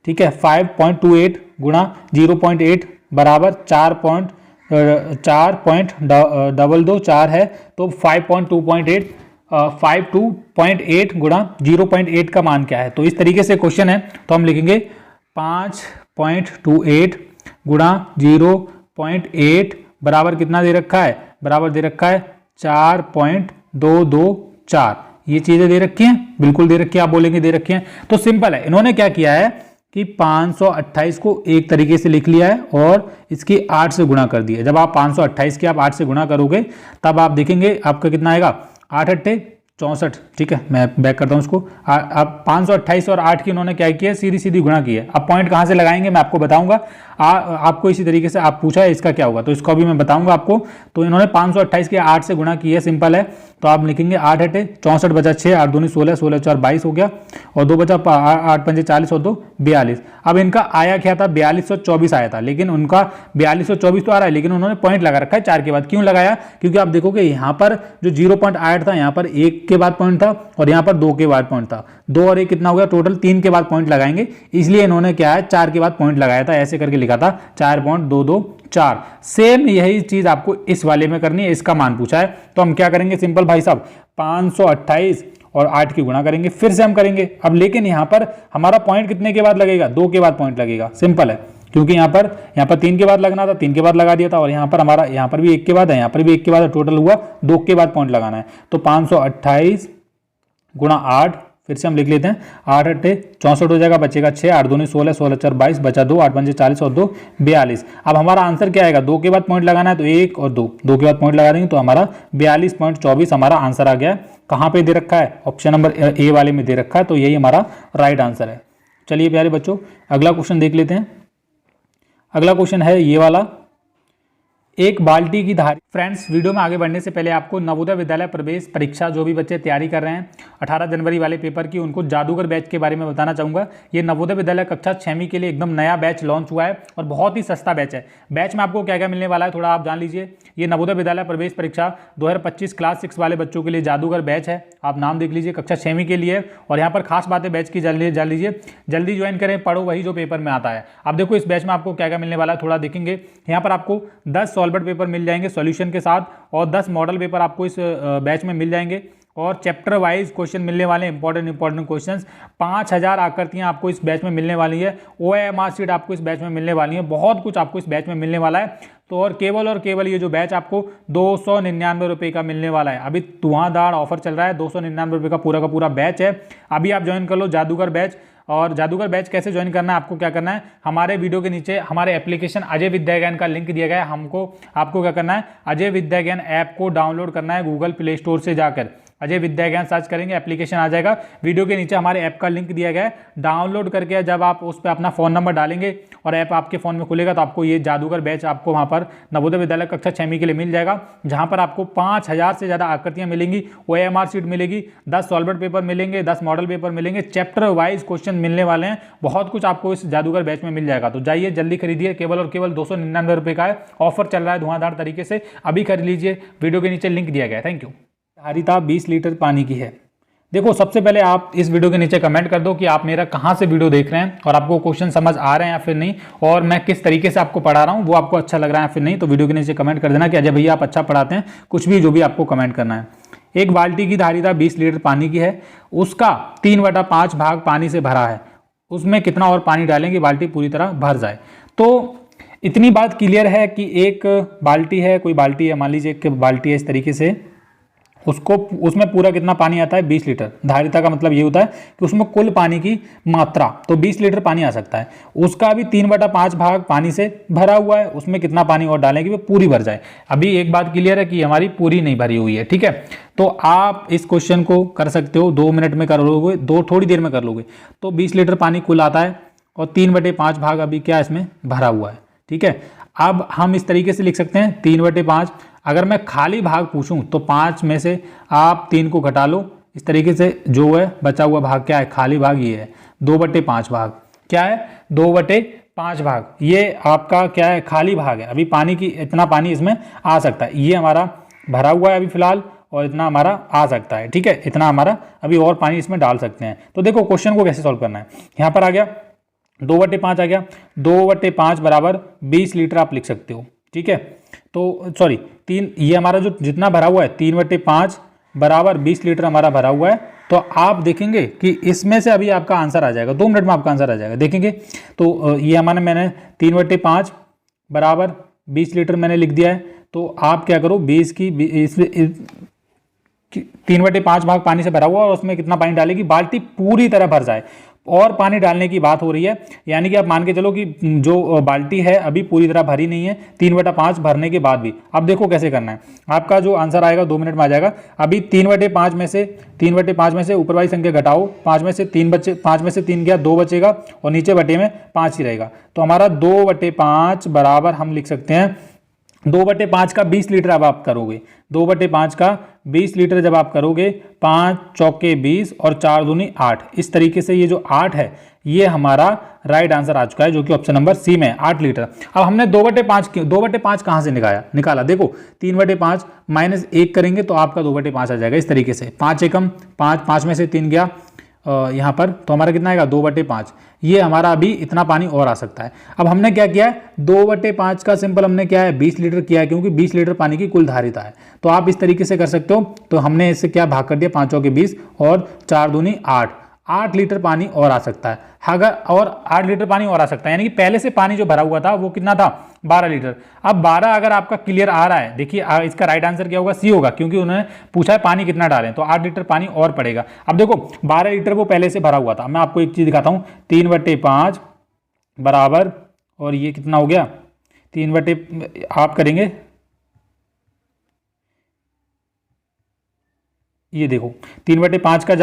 ठीक है, 5.28 गुणा 0.8 बराबर 4.22 है, तो 5.8 गुणा 0.8 का मान क्या है? तो इस तरीके से क्वेश्चन है, तो हम लिखेंगे 5.28 गुणा 0.8 बराबर कितना दे रखा है? बराबर दे रखा है 4.224। ये चीजें दे रखी हैं, बिल्कुल दे रखी है, आप बोलेंगे दे रखी हैं। तो सिंपल है, इन्होंने क्या किया है कि 528 को एक तरीके से लिख लिया है और इसकी 8 से गुणा कर दिया। जब आप 528 की आप 8 से गुणा करोगे तब आप देखेंगे आपका कितना आएगा, 8 अट्ठे 64, ठीक है। मैं बैक करता हूँ उसको। अब 528 और 8 की उन्होंने क्या किया है? सीधी सीधी गुणा की है। अब पॉइंट कहाँ से लगाएंगे मैं आपको बताऊंगा। आपको इसी तरीके से आप पूछा है इसका क्या होगा, तो इसको अभी मैं बताऊंगा आपको। तो इन्होंने 528 की 8 से गुणा की है, सिंपल है। तो आप लिखेंगे 8 अट्ठे 64 बचा 6, 8 दूनी 16, 16 4 22 हो गया, और 2 बचा 8 पंजे 40 और 2 42। अब इनका आया क्या था? 4224 आया था, लेकिन उनका 4224 तो आ रहा है, लेकिन उन्होंने पॉइंट लगा रखा है 4 के बाद। क्यों लगाया? क्योंकि आप देखोगे यहाँ पर जो 0.8 था, यहाँ पर 1 के बाद पॉइंट था और यहाँ पर 2 के बाद पॉइंट था। 2 और 1 कितना हो गया? टोटल 3 के बाद पॉइंट लगाएंगे, इसलिए इन्होंने क्या है 4 के बाद पॉइंट लगाया था, ऐसे करके लिखा था 4.224। सेम यही चीज आपको इस वाले में करनी है, इसका मान पूछा है। तो हम क्या करेंगे सिंपल भाई साहब, 528 और 8 की गुणा करेंगे, फिर से हम करेंगे। अब लेकिन यहाँ पर हमारा पॉइंट कितने के बाद लगेगा? 2 के बाद पॉइंट लगेगा, सिंपल है। क्योंकि यहाँ पर 3 के बाद लगना था, 3 के बाद लगा दिया था, और यहाँ पर हमारा यहाँ पर भी 1 के बाद है, यहाँ पर भी 1 के बाद है, टोटल हुआ 2 के बाद पॉइंट लगाना है। तो 528 गुणा 8, फिर से हम लिख लेते हैं, 8 अट्ठे 64 हो जाएगा, बचेगा 6, 8 दूनी 16, 16 4 22, बचा 2, 8 पंजे 40 और 2 42। अब हमारा आंसर क्या आएगा? 2 के बाद पॉइंट लगाना है, तो 1 और 2, 2 के बाद पॉइंट लगा देंगे, तो हमारा 42.24 हमारा आंसर आ गया। कहाँ पे दे रखा है? ऑप्शन नंबर ए वाले में दे रखा है, तो यही हमारा राइट आंसर है। चलिए प्यारे बच्चों अगला क्वेश्चन देख लेते हैं। अगला क्वेश्चन है ये वाला, एक बाल्टी की धारी। फ्रेंड्स, वीडियो में आगे बढ़ने से पहले आपको नवोदय विद्यालय प्रवेश परीक्षा जो भी बच्चे तैयारी कर रहे हैं 18 जनवरी वाले पेपर की, उनको जादूगर बैच के बारे में बताना चाहूँगा। ये नवोदय विद्यालय कक्षा 6वीं के लिए एकदम नया बैच लॉन्च हुआ है और बहुत ही सस्ता बैच है। बैच में आपको क्या क्या मिलने वाला है थोड़ा आप जान लीजिए। ये नवोदय विद्यालय प्रवेश परीक्षा 2025 क्लास 6 वाले बच्चों के लिए जादूगर बैच है, आप नाम देख लीजिए, कक्षा 6वीं के लिए। और यहाँ पर खास बातें बैच की जान लीजिए, जल्दी ज्वाइन करें, पढ़ो वही जो पेपर में आता है। अब देखो इस बैच में आपको क्या क्या मिलने वाला है थोड़ा देखेंगे। यहाँ पर आपको 10 सॉल्वर पेपर मिल जाएंगे सॉल्यूशन के साथ, और 10 मॉडल पेपर आपको इस बैच में मिल जाएंगे, और चैप्टर वाइज क्वेश्चन मिलने वाले इंपॉर्टेंट क्वेश्चंस। 5000 आकृतियां आपको इस बैच में मिलने वाली है। OMR शीट आपको इस बैच में मिलने वाली है। बहुत कुछ आपको इस बैच में मिलने वाला है। तो और केवल ये जो बैच आपको 299 रुपये का मिलने वाला है। अभी धुआंधार ऑफर चल रहा है, 299 रुपये का पूरा बैच है। अभी आप ज्वाइन कर लो जादूगर बैच। और जादूगर बैच कैसे ज्वाइन करना है, आपको क्या करना है, हमारे वीडियो के नीचे हमारे एप्लीकेशन अजय विद्या ज्ञान का लिंक दिया गया है। आपको क्या करना है, अजय विद्या ज्ञान ऐप को डाउनलोड करना है गूगल प्ले स्टोर से जाकर। अजय विद्या ज्ञान सर्च करेंगे, एप्लीकेशन आ जाएगा। वीडियो के नीचे हमारे ऐप का लिंक दिया गया है, डाउनलोड करके जब आप उस पर अपना फ़ोन नंबर डालेंगे और ऐप आपके फ़ोन में खुलेगा, तो आपको ये जादूगर बैच आपको वहाँ पर नवोदय विद्यालय कक्षा 6वीं के लिए मिल जाएगा, जहाँ पर आपको 5000 से ज़्यादा आकृतियाँ मिलेंगी, OMR शीट मिलेगी, 10 सॉल्वर पेपर मिलेंगे, 10 मॉडल पेपर मिलेंगे, चैप्टर वाइज क्वेश्चन मिलने वाले हैं। बहुत कुछ आपको इस जादूगर बैच में मिल जाएगा। तो जाइए जल्दी खरीदिए, केवल और केवल 299 रुपये का है, ऑफर चल रहा है धुआंधार तरीके से। अभी खरीद लीजिए, वीडियो के नीचे लिंक दिया गया है। Thank you. धारिता 20 लीटर पानी की है। देखो सबसे पहले आप इस वीडियो के नीचे कमेंट कर दो कि आप मेरा कहाँ से वीडियो देख रहे हैं और आपको क्वेश्चन समझ आ रहे हैं या फिर नहीं, और मैं किस तरीके से आपको पढ़ा रहा हूँ वो आपको अच्छा लग रहा है या फिर नहीं। तो वीडियो के नीचे कमेंट कर देना कि अजय भैया आप अच्छा पढ़ाते हैं, कुछ भी जो भी आपको कमेंट करना है। एक बाल्टी की धारिता 20 लीटर पानी की है, उसका 3/5 भाग पानी से भरा है, उसमें कितना और पानी डालेंगे बाल्टी पूरी तरह भर जाए। तो इतनी बात क्लियर है कि एक बाल्टी है, कोई बाल्टी है, मान लीजिए एक बाल्टी है इस तरीके से, उसमें पूरा कितना पानी आता है 20 लीटर। धारिता का मतलब ये होता है कि उसमें कुल पानी की मात्रा, तो 20 लीटर पानी आ सकता है, उसका अभी 3/5 भाग पानी से भरा हुआ है, उसमें कितना पानी और डालें कि वो पूरी भर जाए। अभी एक बात क्लियर है कि हमारी पूरी नहीं भरी हुई है, ठीक है। तो आप इस क्वेश्चन को कर सकते हो, 2 मिनट में कर लोगे, थोड़ी देर में कर लोगे। तो 20 लीटर पानी कुल आता है और 3/5 भाग अभी क्या इसमें भरा हुआ है, ठीक है। अब हम इस तरीके से लिख सकते हैं 3/5। अगर मैं खाली भाग पूछूं तो 5 में से आप 3 को घटा लो, इस तरीके से जो है बचा हुआ भाग क्या है, खाली भाग ये है 2/5 भाग। क्या है, 2/5 भाग। ये आपका क्या है, खाली भाग है। अभी पानी की इतना पानी इसमें आ सकता है, ये हमारा भरा हुआ है अभी फिलहाल, और इतना हमारा आ सकता है। ठीक है, इतना हमारा अभी और पानी इसमें डाल सकते हैं। तो देखो क्वेश्चन को कैसे सॉल्व करना है। यहाँ पर आ गया 2/5 आ गया, 2/5 बराबर 20 लीटर आप लिख सकते हो। ठीक है, तो सॉरी 3, ये हमारा जो जितना भरा हुआ है 3/5 बराबर 20 लीटर हमारा भरा हुआ है। तो आप देखेंगे कि इसमें से अभी आपका आंसर आ जाएगा, 2 मिनट में आपका आंसर आ जाएगा। देखेंगे तो ये हमारा मैंने 3/5 बराबर 20 लीटर मैंने लिख दिया है। तो आप क्या करो, 20 की 3/5 भाग पानी से भरा हुआ और उसमें कितना पानी डालेगी, बाल्टी पूरी तरह भर जाए। और पानी डालने की बात हो रही है, यानी कि आप मान के चलो कि जो बाल्टी है अभी पूरी तरह भरी नहीं है 3/5 भरने के बाद भी। अब देखो कैसे करना है, आपका जो आंसर आएगा 2 मिनट में आ जाएगा। अभी 3/5 में से ऊपर वाली संख्या घटाओ, 5 में से 3 गया, 2 बचेगा और नीचे बटे में 5 ही रहेगा। तो हमारा 2/5 बराबर हम लिख सकते हैं 2/5 का 20 लीटर। अब आप करोगे 2/5 का 20 लीटर जब आप करोगे, 5 चौके 20 और 4 दूनी 8। इस तरीके से ये जो 8 है ये हमारा राइट आंसर आ चुका है, जो कि ऑप्शन नंबर सी में है, 8 लीटर। अब हमने 2/5 कहाँ से निकाला देखो, 3/5 माइनस 1 करेंगे तो आपका 2/5 आ जाएगा। इस तरीके से 5 एकम 5 में से 3 गया यहाँ पर, तो हमारा कितना आएगा 2/5। ये हमारा अभी इतना पानी और आ सकता है। अब हमने क्या किया है, 2/5 का सिंपल हमने क्या है 20 लीटर किया है, क्योंकि 20 लीटर पानी की कुल धारिता है। तो आप इस तरीके से कर सकते हो। तो हमने इससे क्या भाग कर दिया, 5 चौके 20 और 4 दूनी 8 लीटर पानी और आ सकता है। अगर और 8 लीटर पानी और आ सकता है, यानी कि पहले से पानी जो भरा हुआ था वो कितना था 12 लीटर। अब 12 अगर आपका क्लियर आ रहा है, देखिए इसका राइट आंसर क्या होगा, सी होगा, क्योंकि उन्होंने पूछा है पानी कितना डालें, तो 8 लीटर पानी और पड़ेगा। अब देखो 12 लीटर वो पहले से भरा हुआ था। मैं आपको एक चीज़ दिखाता हूँ, 3/5 बराबर, और ये कितना हो गया 3 आप करेंगे, ये देखो 3/5 का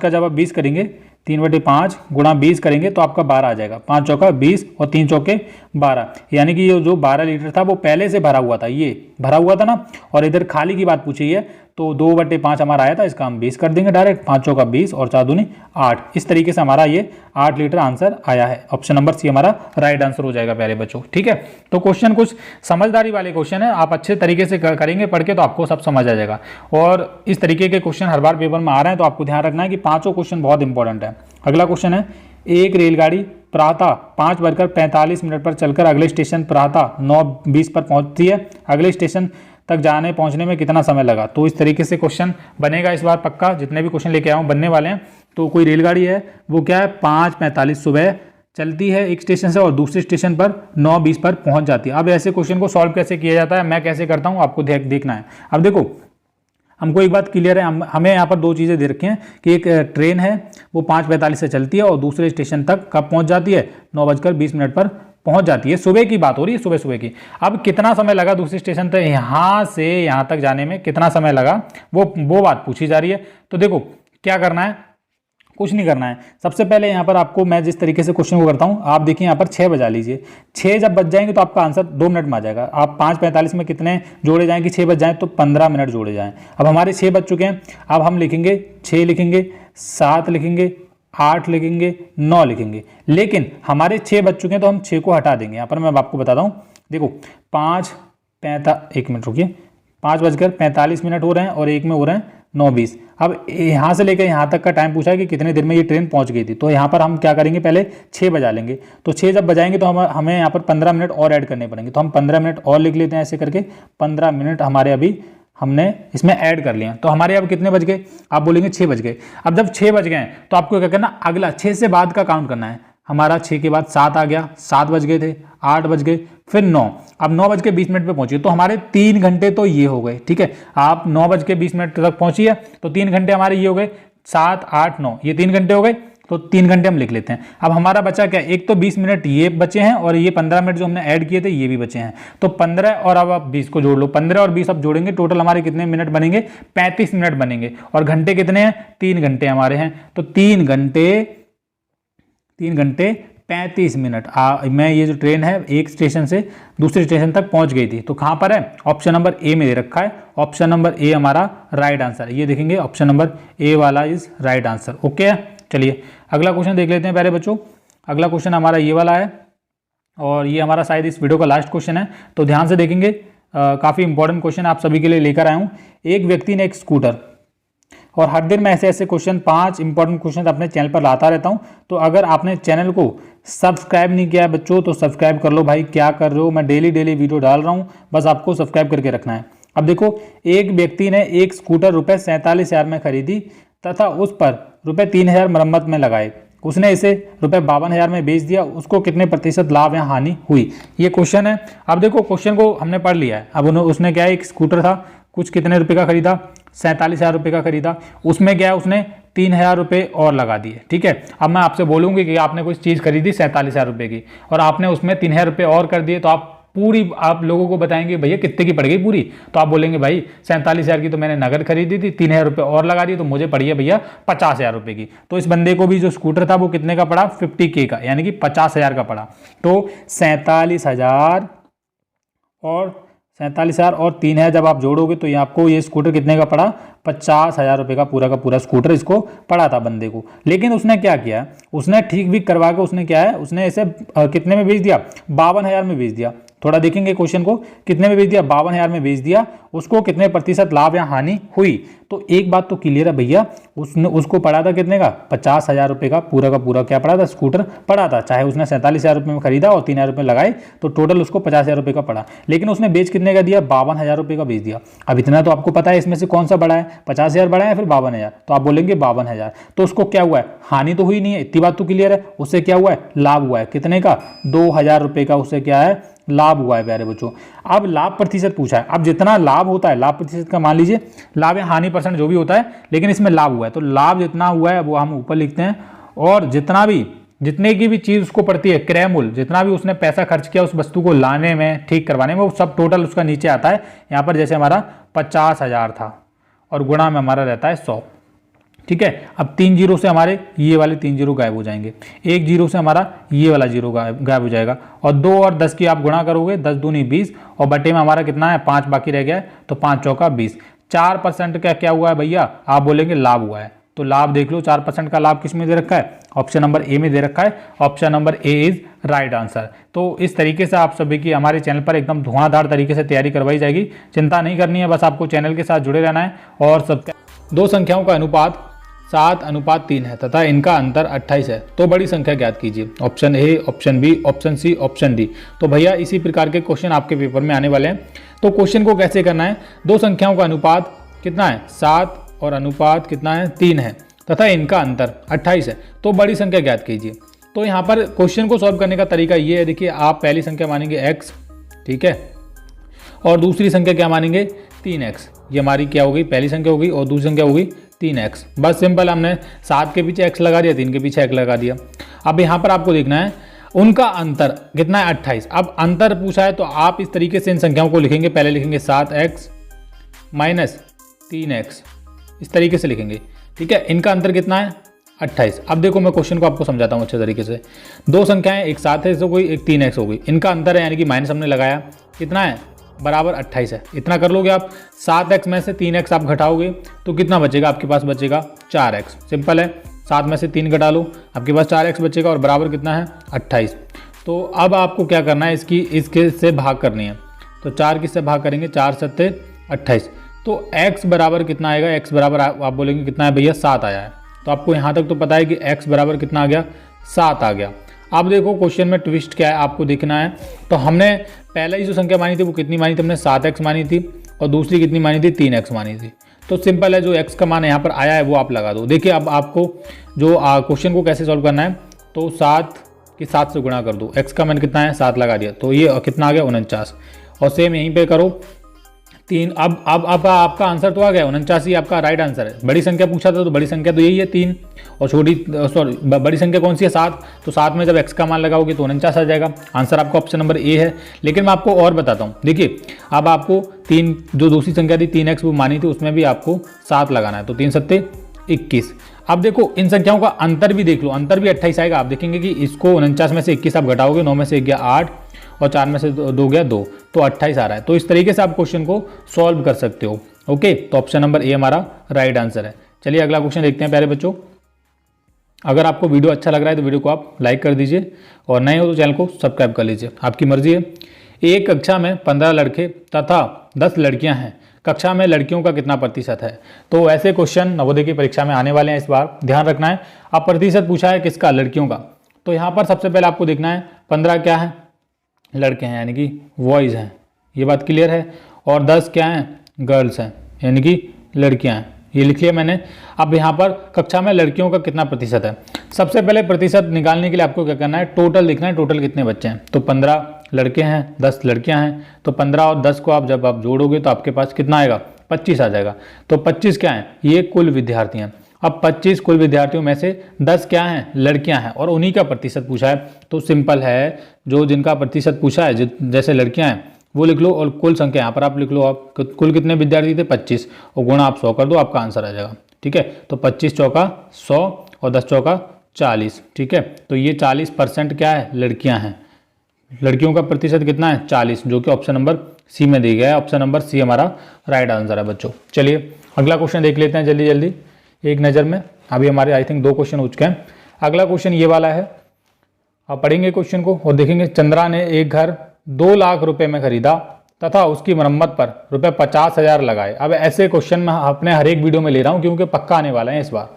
जब आप 20 करेंगे, 3/5 गुणा 20 करेंगे तो आपका 12 आ जाएगा। 5 चौका 20 और 3 चौके 12, यानी कि ये जो 12 लीटर था वो पहले से भरा हुआ था, ये भरा हुआ था ना, और इधर खाली की बात पूछी है। तो 2/5 हमारा आया था, इसका हम 20 कर देंगे डायरेक्ट, 5 चौका 20 और 4 दूनी 8। इस तरीके से हमारा ये 8 लीटर आंसर आया है। ऑप्शन नंबर सी हमारा राइट आंसर हो जाएगा प्यारे बच्चों। ठीक है, तो क्वेश्चन कुछ समझदारी वाले क्वेश्चन है, आप अच्छे तरीके से करेंगे पढ़ के तो आपको सब समझ आ जाएगा। और इस तरीके के क्वेश्चन हर बार पेपर में आ रहे हैं, तो आपको ध्यान रखना है कि पाँचों क्वेश्चन बहुत इंपॉर्टेंट है। अगला क्वेश्चन है, एक रेलगाड़ी प्रातः 5:45 पर चलकर अगले स्टेशन प्रातः 9:20 पर पहुंचती है, अगले स्टेशन तक पहुंचने में कितना समय लगा। तो इस तरीके से क्वेश्चन बनेगा इस बार पक्का, जितने भी क्वेश्चन लेके आया हूँ बनने वाले हैं। तो कोई रेलगाड़ी है वो क्या है 5:45 सुबह चलती है एक स्टेशन से और दूसरे स्टेशन पर 9:20 पर पहुंच जाती है। अब ऐसे क्वेश्चन को सॉल्व कैसे किया जाता है, मैं कैसे करता हूँ, आपको देखना है। अब देखो हमको एक बात क्लियर है, हमें यहाँ पर दो चीज़ें दे रखी हैं कि एक ट्रेन है वो 5:45 से चलती है और दूसरे स्टेशन तक कब पहुँच जाती है, 9:20 पर पहुंच जाती है। सुबह की बात हो रही है, सुबह की। अब कितना समय लगा दूसरे स्टेशन तक, यहाँ से यहाँ तक जाने में कितना समय लगा, वो बात पूछी जा रही है। तो देखो क्या करना है, कुछ नहीं करना है। सबसे पहले यहाँ पर आपको मैं जिस तरीके से क्वेश्चन को करता हूँ, आप देखिए यहाँ पर 6 बजा लीजिए। 6 जब बज जाएंगे तो आपका आंसर 2 मिनट में आ जाएगा। आप 5:45 में कितने जोड़े जाएँ कि 6 बज जाएँ, तो 15 मिनट जोड़े जाएँ। अब हमारे 6 बज चुके हैं, अब हम लिखेंगे 6 लिखेंगे, 7 लिखेंगे, 8 लिखेंगे, 9 लिखेंगे। लेकिन हमारे 6 बज चुके हैं तो हम 6 को हटा देंगे। यहाँ पर मैं आपको बताता हूँ, देखो 1 मिनट रुकिए, 5:45 हो रहे हैं और 1 में हो रहे हैं 9:20। अब यहाँ से लेकर यहाँ तक का टाइम पूछा है कि कितने देर में ये ट्रेन पहुँच गई थी। तो यहाँ पर हम क्या करेंगे, पहले 6 बजा लेंगे। तो 6 जब बजाएंगे तो हमें यहाँ पर 15 मिनट और ऐड करने पड़ेंगे। तो हम 15 मिनट और लिख लेते हैं ऐसे करके, 15 मिनट हमारे अभी हमने इसमें ऐड कर लिया। तो हमारे अब कितने बज गए, आप बोलेंगे 6 बज गए। अब जब 6 बज गए तो आपको क्या करना, अगला 6 से बाद का काउंट करना है। हमारा 6 के बाद 7 आ गया, 7 बज गए थे, 8 बज गए, फिर 9। अब 9:20 पे पहुंचिए तो हमारे 3 घंटे तो ये हो गए। ठीक है, आप 9:20 तक पहुंचिए तो 3 घंटे हमारे ये हो गए, 7, 8, 9, ये 3 घंटे हो गए। तो 3 घंटे हम लिख लेते हैं। अब हमारा बचा क्या, एक तो 20 मिनट ये बचे हैं और ये 15 मिनट जो हमने ऐड किए थे ये भी बचे हैं। तो 15 और अब आप 20 को जोड़ लो, 15 और 20 अब जोड़ेंगे, टोटल हमारे कितने मिनट बनेंगे, 35 मिनट बनेंगे। और घंटे कितने हैं, 3 घंटे हमारे हैं। तो 3 घंटे 35 मिनट मैं ये जो ट्रेन है एक स्टेशन से दूसरे स्टेशन तक पहुंच गई थी। तो कहाँ पर है? ऑप्शन नंबर ए में दे रखा है। ऑप्शन नंबर ए हमारा राइट आंसर है। ये देखेंगे ऑप्शन नंबर ए वाला इज राइट आंसर। ओके है, चलिए अगला क्वेश्चन देख लेते हैं प्यारे बच्चों। अगला क्वेश्चन हमारा ये वाला है और ये हमारा शायद इस वीडियो का लास्ट क्वेश्चन है, तो ध्यान से देखेंगे। काफ़ी इंपॉर्टेंट क्वेश्चन आप सभी के लिए लेकर आया हूँ। एक व्यक्ति ने एक स्कूटर, और हर दिन मैं ऐसे ऐसे क्वेश्चन 5 इंपॉर्टेंट क्वेश्चन अपने चैनल पर लाता रहता हूँ। तो अगर आपने चैनल को सब्सक्राइब नहीं किया है बच्चों तो सब्सक्राइब कर लो भाई, क्या कर रहे हो? मैं डेली वीडियो डाल रहा हूँ, बस आपको सब्सक्राइब करके रखना है। अब देखो, एक व्यक्ति ने एक स्कूटर रुपये 47,000 में खरीदी तथा उस पर रुपये 3,000 मरम्मत में लगाए। उसने इसे रुपये 52,000 में बेच दिया, उसको कितने प्रतिशत लाभ या हानि हुई? ये क्वेश्चन है। अब देखो क्वेश्चन को हमने पढ़ लिया है। अब उसने क्या है, एक स्कूटर था, कुछ कितने रुपए का खरीदा? 47,000 रुपये का खरीदा। उसमें क्या है, उसने 3,000 रुपये और लगा दिए। ठीक है, अब मैं आपसे बोलूँगी कि आपने कोई चीज़ खरीदी 47,000 रुपये की और आपने उसमें 3,000 रुपये और कर दिए, तो आप लोगों को बताएंगे भैया कितने की पड़ गई पूरी? तो आप बोलेंगे भाई 47,000 की तो मैंने नगद खरीदी थी, 3,000 रुपये और लगा दिए तो मुझे पड़ी है भैया 50,000 रुपये की। तो इस बंदे को भी जो स्कूटर था वो कितने का पड़ा? 50K का, यानी कि 50,000 का पड़ा। तो 47,000 और 3,000 जब आप जोड़ोगे तो ये आपको ये स्कूटर कितने का पड़ा? 50,000 रुपये का पूरा स्कूटर इसको पड़ा था बंदे को। लेकिन उसने क्या किया, उसने ठीक भी करवा के उसने क्या है, उसने इसे कितने में बेच दिया? 52,000 में बेच दिया। थोड़ा देखेंगे क्वेश्चन को, कितने में बेच दिया? 52,000 में बेच दिया। उसको कितने प्रतिशत लाभ या हानि हुई? तो एक बात तो क्लियर है भैया, उसको पड़ा था कितने का? 50,000 रुपये का पूरा क्या पड़ा था? स्कूटर पड़ा था। चाहे उसने 47,000 रुपये में खरीदा और 3,000 रुपये लगाए तो टोटल उसको 50,000 रुपये का पड़ा। लेकिन उसने बेच कितने का दिया? 52,000 रुपये का बेच दिया। अब इतना तो आपको पता है इसमें से कौन सा बड़ा है, 50,000 बड़ा है फिर 52,000, तो आप बोलेंगे 52,000। तो उसको क्या हुआ है? हानि तो हुई नहीं है, इतनी बात तो क्लियर है। उससे क्या हुआ है? लाभ हुआ है। कितने का? 2,000 रुपये का उससे क्या है? लाभ हुआ है प्यारे बच्चों। अब लाभ प्रतिशत पूछा है। अब जितना लाभ होता है, लाभ प्रतिशत का मान लीजिए लाभ या हानि परसेंट जो भी होता है, लेकिन इसमें लाभ हुआ है तो लाभ जितना हुआ है वो हम ऊपर लिखते हैं, और जितने की भी चीज उसको पड़ती है, क्रय मूल्य, जितना भी उसने पैसा खर्च किया उस वस्तु को लाने में, ठीक करवाने में, वो सब टोटल उसका नीचे आता है। यहाँ पर जैसे हमारा 50,000 था और गुणा में हमारा रहता है 100। ठीक है, अब 3 जीरो से हमारे ये वाले 3 जीरो गायब हो जाएंगे, 1 जीरो से हमारा ये वाला जीरो गायब हो जाएगा, और 2 और 10 की आप गुणा करोगे, 10 दूनी 20, और बटे में हमारा कितना है? 5 बाकी रह गया है, तो 5 चौका 20। 4% का क्या हुआ है भैया? आप बोलेंगे लाभ हुआ है। तो लाभ देख लो, 4% का लाभ किस में दे रखा है? ऑप्शन नंबर ए में दे रखा है। Option number A is right answer. तो इस तरीके से आप सभी की हमारे चैनल पर एकदम धुआंधार तरीके से तैयारी करवाई जाएगी। चिंता नहीं करनी है, बस आपको चैनल के साथ जुड़े रहना है। और सबका दो संख्याओं का अनुपात 7:3 है तथा इनका अंतर 28 है, तो बड़ी संख्या ज्ञात कीजिए। Option A, option B, option C, option D. तो भैया इसी प्रकार के क्वेश्चन आपके पेपर में आने वाले हैं। तो क्वेश्चन को कैसे करना है? दो संख्याओं का अनुपात कितना है? 7 और अनुपात कितना है? 3 है तथा इनका अंतर 28 है, तो बड़ी संख्या ज्ञात कीजिए। तो यहाँ पर क्वेश्चन को सॉल्व करने का तरीका ये है, देखिए आप पहली संख्या मानेंगे x, ठीक है, और दूसरी संख्या क्या मानेंगे? 3x। ये हमारी क्या होगी? पहली संख्या होगी, और दूसरी संख्या होगी 3x। बस सिंपल, हमने 7 के पीछे x लगा दिया, 3 के पीछे x लगा दिया। अब यहाँ पर आपको देखना है उनका अंतर कितना है? 28। अब अंतर पूछा है तो आप इस तरीके से इन संख्याओं को लिखेंगे। पहले लिखेंगे 7x माइनस 3x, इस तरीके से लिखेंगे। ठीक है, इनका अंतर कितना है? 28। अब देखो मैं क्वेश्चन को आपको समझाता हूँ अच्छे तरीके से। दो संख्याएं, एक 7x हो गई, एक 3x हो गई, इनका अंतर है यानी कि माइनस हमने लगाया, कितना है? बराबर 28 है। इतना कर लोगे आप। 7x में से 3x आप घटाओगे तो कितना बचेगा? आपके पास बचेगा 4x। सिंपल है, 7 में से 3 घटा लो, आपके पास 4x बचेगा, और बराबर कितना है? 28। तो अब आपको क्या करना है? इसके से भाग करनी है। तो 4 किससे भाग करेंगे? 4 सत्ते 28। तो x बराबर कितना आएगा? x बराबर आप बोलेंगे कितना है भैया? 7 आया है। तो आपको यहाँ तक तो पता है कि x बराबर कितना आ गया? 7 आ गया। अब देखो क्वेश्चन में ट्विस्ट क्या है आपको देखना है। तो हमने पहले ही जो संख्या मानी थी वो कितनी मानी थी? हमने 7x मानी थी, और दूसरी कितनी मानी थी? 3x मानी थी। तो सिंपल है, जो x का मान यहाँ पर आया है वो आप लगा दो। देखिए अब आपको जो क्वेश्चन को कैसे सॉल्व करना है, तो 7 की 7 से गुणा कर दो। x का मान कितना है? 7 लगा दिया, तो ये कितना आ गया? 49। और सेम यहीं पे करो 3। अब आपका आंसर तो आ गया 49 ही आपका राइट आंसर है। बड़ी संख्या पूछा था तो बड़ी संख्या तो यही है 3, और बड़ी संख्या कौन सी है? 7। तो 7 में जब x का मान लगाओगे तो 49 आ जाएगा। आंसर आपका ऑप्शन नंबर ए है। लेकिन मैं आपको और बताता हूँ, देखिए अब आपको 3 जो दूसरी संख्या थी 3x वो मानी थी, उसमें भी आपको 7 लगाना है। तो 3 सत्ते 21। अब देखो इन संख्याओं का अंतर भी देख लो, अंतर भी 28 आएगा। आप देखेंगे कि इसको 49 में से 21 आप घटाओगे, 9 में से 1 गया 8 और 4 में से 2 गया 2, तो 28 आ रहा है। तो इस तरीके से आप क्वेश्चन को सॉल्व कर सकते हो। ओके, तो ऑप्शन नंबर ए हमारा राइट आंसर है। चलिए अगला क्वेश्चन देखते हैं प्यारे बच्चों। अगर आपको वीडियो अच्छा लग रहा है तो वीडियो को आप लाइक कर दीजिए और नए हो तो चैनल को सब्सक्राइब कर लीजिए, आपकी मर्जी है। एक कक्षा में 15 लड़के तथा 10 लड़कियां हैं, कक्षा में लड़कियों का कितना प्रतिशत है? तो ऐसे क्वेश्चन नवोदय की परीक्षा में आने वाले हैं इस बार, ध्यान रखना है। अब प्रतिशत पूछा है किसका? लड़कियों का। तो यहाँ पर सबसे पहले आपको देखना है 15 क्या है? लड़के हैं, यानी कि बॉयज़ हैं, ये बात क्लियर है। और 10 क्या हैं? गर्ल्स हैं, यानी कि लड़कियां हैं, ये लिख लिया मैंने। अब यहाँ पर कक्षा में लड़कियों का कितना प्रतिशत है? सबसे पहले प्रतिशत निकालने के लिए आपको क्या करना है? टोटल लिखना है, टोटल कितने बच्चे हैं। तो 15 लड़के हैं, 10 लड़कियां हैं, तो 15 और 10 को आप जब आप जोड़ोगे तो आपके पास कितना आएगा? 25 आ जाएगा। तो 25 क्या है? ये कुल विद्यार्थी हैं। अब 25 कुल विद्यार्थियों में से 10 क्या हैं? लड़कियां हैं, और उन्हीं का प्रतिशत पूछा है। तो सिंपल है, जो जिनका प्रतिशत पूछा है, जैसे लड़कियां हैं वो लिख लो, और कुल संख्या यहाँ पर आप लिख लो। आप कुल कितने विद्यार्थी थे? 25, और गुणा आप 100 कर दो, आपका आंसर आ जाएगा। ठीक है, तो 25 चौका 100 और 10 चौका 40। ठीक है, तो ये 40% क्या है? लड़कियां हैं। लड़कियों का प्रतिशत कितना है? 40, जो कि ऑप्शन नंबर सी में दिया गया है। ऑप्शन नंबर सी हमारा राइट आंसर है बच्चों। चलिए अगला क्वेश्चन देख लेते हैं जल्दी जल्दी एक नज़र में। अभी हमारे आई थिंक 2 क्वेश्चन हो चुके हैं। अगला क्वेश्चन ये वाला है, आप पढ़ेंगे क्वेश्चन को और देखेंगे। चंद्रा ने एक घर 2 लाख रुपए में खरीदा तथा उसकी मरम्मत पर रुपए 50,000 लगाए। अब ऐसे क्वेश्चन मैं अपने हर एक वीडियो में ले रहा हूँ क्योंकि पक्का आने वाला है इस बार।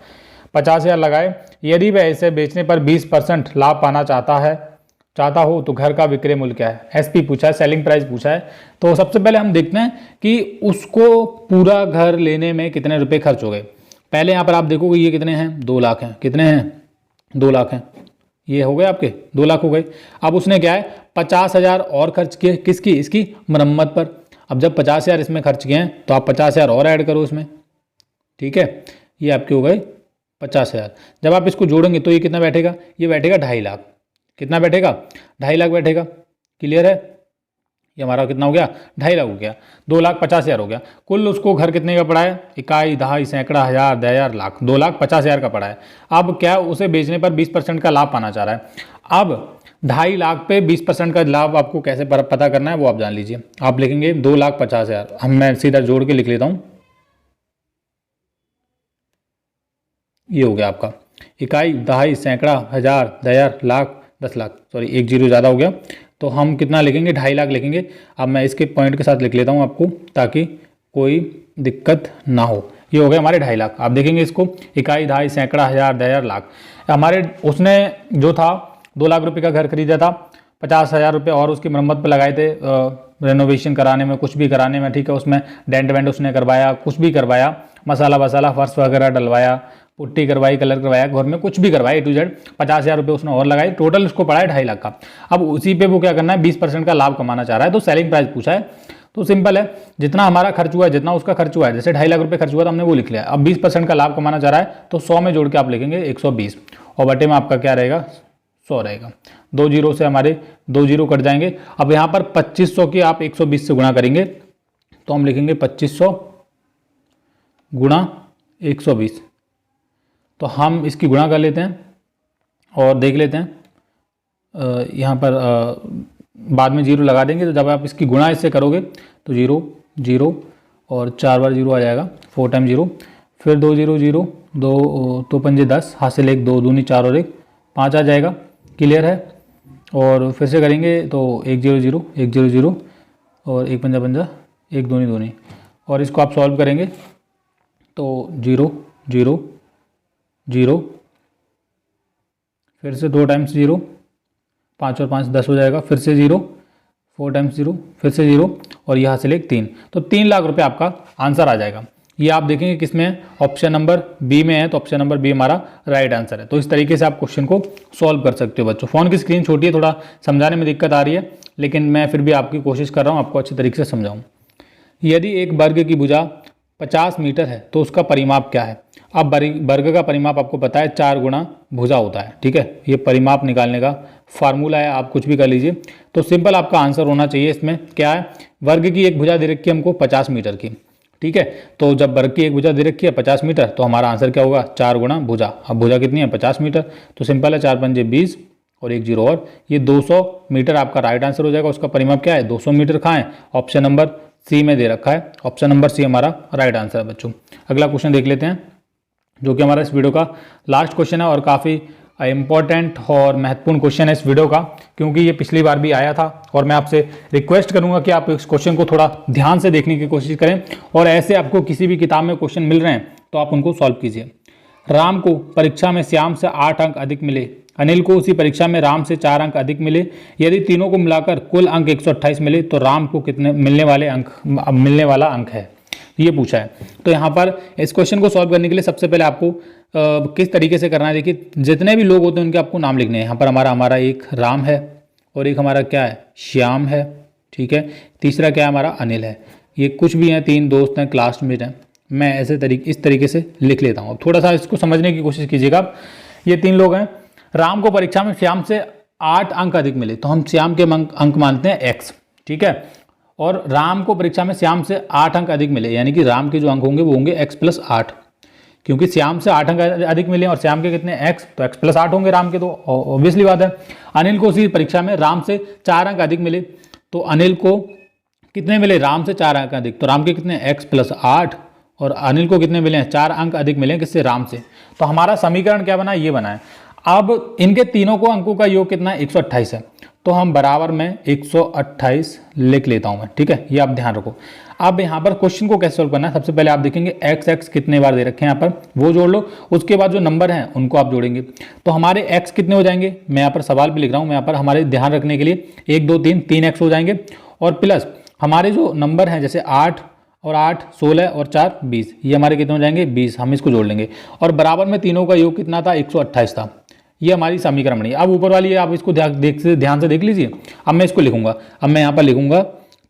50,000 लगाए, यदि वह इसे बेचने पर 20% लाभ पाना चाहता हो तो घर का विक्रय मूल्य क्या है? एसपी पूछा है, सेलिंग प्राइस पूछा है। तो सबसे पहले हम देखते हैं कि उसको पूरा घर लेने में कितने रुपए खर्च हो गए। पहले यहाँ पर आप देखोगे ये कितने हैं? 2 लाख हैं। कितने हैं? 2 लाख हैं। ये हो गए आपके 2 लाख हो गए। अब उसने क्या है? 50,000 और खर्च किए, किसकी? इसकी मरम्मत पर। अब जब 50,000 इसमें खर्च किए हैं तो आप 50,000 और ऐड करो इसमें। ठीक है, ये आपके हो गए 50,000। जब आप इसको जोड़ेंगे तो ये कितना बैठेगा? ये बैठेगा 2.5 लाख। कितना बैठेगा? 2.5 लाख बैठेगा। क्लियर है? ये हमारा कितना हो गया? 2.5 लाख हो गया। 2,50,000 हो गया। कुल उसको घर कितने का पड़ा है? इकाई, दहाई, सैकड़ा, हजार, दयार, लाख। 2,50,000 का पड़ा है। अब क्या उसे बेचने पर 20% का लाभ पाना चाह रहा है। अब 2.5 लाख पे 20% का लाभ आपको कैसे पता करना है वो आप जान लीजिए। आप लिखेंगे 2,50,000। मैं सीधा जोड़ के लिख लेता हूँ। ये हो गया आपका इकाई, दहाई, सैकड़ा, हजार, दयार, लाख, 10 लाख। सॉरी, 1 जीरो ज़्यादा हो गया। तो हम कितना लिखेंगे? 2.5 लाख लिखेंगे। अब मैं इसके पॉइंट के साथ लिख लेता हूँ आपको, ताकि कोई दिक्कत ना हो। ये हो गए हमारे 2.5 लाख। आप देखेंगे इसको, इकाई, दहाई, सैकड़ा, हजार, दयार, लाख। हमारे उसने जो था 2 लाख रुपए का घर खरीदा था, 50,000 रुपये और उसकी मरम्मत पर लगाए थे, रेनोवेशन कराने में, कुछ भी कराने में। ठीक है, उसमें डेंट वेंट उसने करवाया, कुछ भी करवाया, मसाला वसाला, फर्श वगैरह डलवाया, पुट्टी करवाई, कलर करवाया, घर में कुछ भी करवाया, A to Z 50,000 रुपये उसने और लगाए। टोटल उसको पड़ा है 2.5 लाख का। अब उसी पे वो क्या करना है? 20% का लाभ कमाना चाह रहा है। तो सेलिंग प्राइस पूछा है, तो सिंपल है, जितना हमारा खर्च हुआ है, जितना उसका खर्च हुआ है, जैसे 2.5 लाख रुपये खर्च हुआ था हमने वो लिख लिया। अब 20% का लाभ कमाना चाह रहा है तो 100 में जोड़ के आप लिखेंगे 120, और बटे में आपका क्या रहेगा? 100 रहेगा। 2 जीरो से हमारे 2 जीरो कट जाएंगे। अब यहाँ पर 2500 की आप 120 से गुणा करेंगे तो हम लिखेंगे 2500 गुणा 120। तो हम इसकी गुणा कर लेते हैं और देख लेते हैं। यहाँ पर बाद में जीरो लगा देंगे। तो जब आप इसकी गुणा इससे करोगे तो 0 0 और 4 बार 0 आ जाएगा, 4 टाइम 0, फिर 2 0 0, 2 तो 5 10, हासिल 1, 2 दूनी 4 और 1 5 आ जाएगा। क्लियर है? और फिर से करेंगे तो 1 0 0 1 0 0 और 1 5 5 1 दूनी दूनी, और इसको आप सॉल्व करेंगे तो 0 0 0, फिर से 2 टाइम्स 0, 5 और 5 10 हो जाएगा, फिर से 0, 4 टाइम्स 0, फिर से 0, और यहाँ से 3। तो 3 लाख रुपए आपका आंसर आ जाएगा। ये आप देखेंगे किसमें है? ऑप्शन नंबर बी में है। तो ऑप्शन नंबर बी हमारा राइट आंसर है। तो इस तरीके से आप क्वेश्चन को सॉल्व कर सकते हो बच्चों। फ़ोन की स्क्रीन छोटी है, थोड़ा समझाने में दिक्कत आ रही है, लेकिन मैं फिर भी आपकी कोशिश कर रहा हूँ आपको अच्छी तरीके से समझाऊँ। यदि एक वर्ग की भुजा 50 मीटर है तो उसका परिमाप क्या है? अब वर्ग का परिमाप आपको पता है 4 गुणा भुजा होता है। ठीक है, ये परिमाप निकालने का फार्मूला है, आप कुछ भी कर लीजिए। तो सिंपल आपका आंसर होना चाहिए इसमें क्या है? वर्ग की एक भुजा दे रखी है हमको 50 मीटर की। ठीक है। तो जब वर्ग की एक भुजा दे रखी है 50 मीटर, तो हमारा आंसर क्या होगा 4 गुणा भुजा। अब भुजा कितनी है 50 मीटर, तो सिंपल है 4 पंजे 20 और 1 जीरो और ये 200 मीटर आपका राइट आंसर हो जाएगा। उसका परिमाप क्या है 200 मीटर कहाँ है, ऑप्शन नंबर सी में दे रखा है। ऑप्शन नंबर सी हमारा राइट आंसर है बच्चों। अगला क्वेश्चन देख लेते हैं जो कि हमारा इस वीडियो का लास्ट क्वेश्चन है और काफ़ी इंपॉर्टेंट और महत्वपूर्ण क्वेश्चन है इस वीडियो का, क्योंकि ये पिछली बार भी आया था और मैं आपसे रिक्वेस्ट करूंगा कि आप इस क्वेश्चन को थोड़ा ध्यान से देखने की कोशिश करें और ऐसे आपको किसी भी किताब में क्वेश्चन मिल रहे हैं तो आप उनको सॉल्व कीजिए। राम को परीक्षा में श्याम से 8 अंक अधिक मिले, अनिल को उसी परीक्षा में राम से 4 अंक अधिक मिले। यदि तीनों को मिलाकर कुल अंक 128 मिले तो राम को कितने मिलने वाला अंक है, ये पूछा है। तो यहाँ पर इस क्वेश्चन को सॉल्व करने के लिए सबसे पहले आपको किस तरीके से करना है, देखिए जितने भी लोग होते हैं उनके आपको नाम लिखने हैं। यहाँ पर हमारा एक राम है और एक हमारा क्या है श्याम है, ठीक है। तीसरा क्या है हमारा अनिल है। ये कुछ भी हैं, 3 दोस्त हैं, क्लासमेट हैं। मैं इस तरीके से लिख लेता हूँ। अब थोड़ा सा इसको समझने की कोशिश कीजिएगा। ये 3 लोग हैं, राम को परीक्षा में श्याम से 8 अंक अधिक मिले, तो हम श्याम के अंक मानते हैं x, ठीक है। और राम को परीक्षा में श्याम से 8 अंक अधिक मिले, यानी कि राम के जो अंक होंगे वो होंगे x + 8, क्योंकि श्याम से 8 अंक अधिक मिले और श्याम के कितने x, तो x + 8 होंगे राम के, तो ऑब्वियसली बात है। अनिल को उसी परीक्षा में राम से 4 अंक अधिक मिले, तो अनिल को कितने मिले राम से 4 अंक अधिक, तो राम के कितने x + 8 और अनिल को कितने मिले हैं 4 अंक अधिक मिले किससे राम से। तो हमारा समीकरण क्या बना, ये बना है। अब इनके तीनों को अंकों का योग कितना है 128 है, तो हम बराबर में 128 लिख लेता हूं मैं, ठीक है। ये आप ध्यान रखो। अब यहाँ पर क्वेश्चन को कैसे सोल्व करना है, सबसे पहले आप देखेंगे x कितने बार दे रखे हैं यहाँ पर, वो जोड़ लो। उसके बाद जो नंबर हैं उनको आप जोड़ेंगे, तो हमारे x कितने हो जाएंगे, मैं यहाँ पर सवाल भी लिख रहा हूँ, मैं यहाँ पर हमारे ध्यान रखने के लिए 1 2 3 x हो जाएंगे, और प्लस हमारे जो नंबर हैं जैसे 8 और 8 16 और 4 20, ये हमारे कितने हो जाएंगे 20, हम इसको जोड़ लेंगे। और बराबर में तीनों का योग कितना था 128 था। ये हमारी समीकरण बनी। अब ऊपर वाली आप इसको ध्यान से देख लीजिए। अब मैं इसको लिखूंगा, अब मैं यहाँ पर लिखूंगा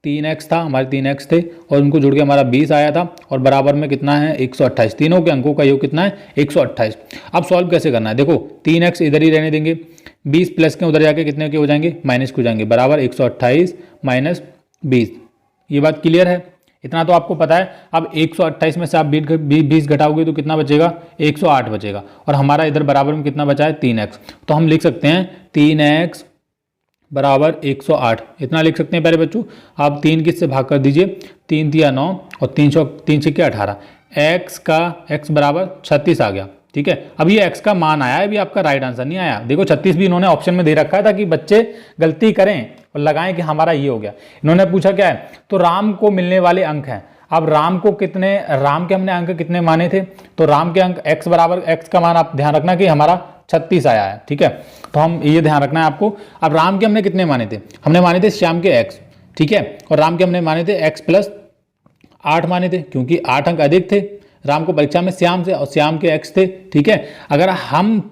3x था, हमारे 3x थे और उनको जोड़ के हमारा 20 आया था, और बराबर में कितना है 128। तीनों के अंकों का योग कितना है 128। अब सॉल्व कैसे करना है, देखो 3x इधर ही रहने देंगे, 20 प्लस के उधर जाके कितने के हो जाएंगे माइनस के हो जाएंगे, बराबर 128 माइनस 20। ये बात क्लियर है, इतना तो आपको पता है। अब 128 में से आप 20 घटाओगे तो कितना बचेगा 108 बचेगा, और हमारा इधर बराबर में कितना बचा है 3x, तो हम लिख सकते हैं 3x बराबर 108, इतना लिख सकते हैं। पहले बच्चों आप 3 किससे भाग कर दीजिए, 3 तिया 9 और 3 छक्के 18, x बराबर 36 आ गया, ठीक है। अब ये x का मान आया है, अभी आपका राइट आंसर नहीं आया। देखो 36 भी इन्होंने ऑप्शन में दे रखा है ताकि बच्चे गलती करें और लगाएं कि हमारा ये हो गया। इन्होंने पूछा क्या है, तो राम को मिलने वाले अंक हैं। अब राम के हमने अंक कितने माने थे, तो राम के अंक x बराबर x का मान आप ध्यान रखना कि हमारा 36 आया है, ठीक है। तो हम ये ध्यान रखना है आपको। अब राम के हमने कितने माने थे, हमने माने थे श्याम के x, ठीक है, और राम के हमने माने थे x + 8 माने थे, क्योंकि 8 अंक अधिक थे राम को परीक्षा में श्याम से, और श्याम के x थे, ठीक है। अगर हमसे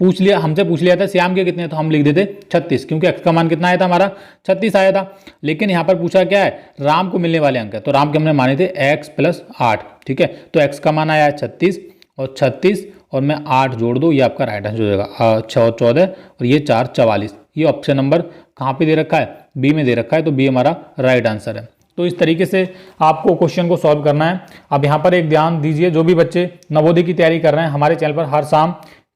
पूछ लिया था श्याम के कितने, तो हम लिख देते 36, क्योंकि x का मान कितना आया था हमारा 36 आया था। लेकिन यहाँ पर पूछा क्या है, राम को मिलने वाले अंक है, तो राम के हमने माने थे x + 8, ठीक है। तो x का मान आया है 36, और 36 और मैं 8 जोड़ दो, ये आपका राइट आंसर हो जाएगा 6 और 14 और ये 4 44। ये ऑप्शन नंबर कहाँ पे दे रखा है, बी में दे रखा है, तो बी हमारा राइट आंसर है। तो इस तरीके से आपको क्वेश्चन को सॉल्व करना है। अब यहाँ पर एक ध्यान दीजिए, जो भी बच्चे नवोदय की तैयारी कर रहे हैं, हमारे चैनल पर हर शाम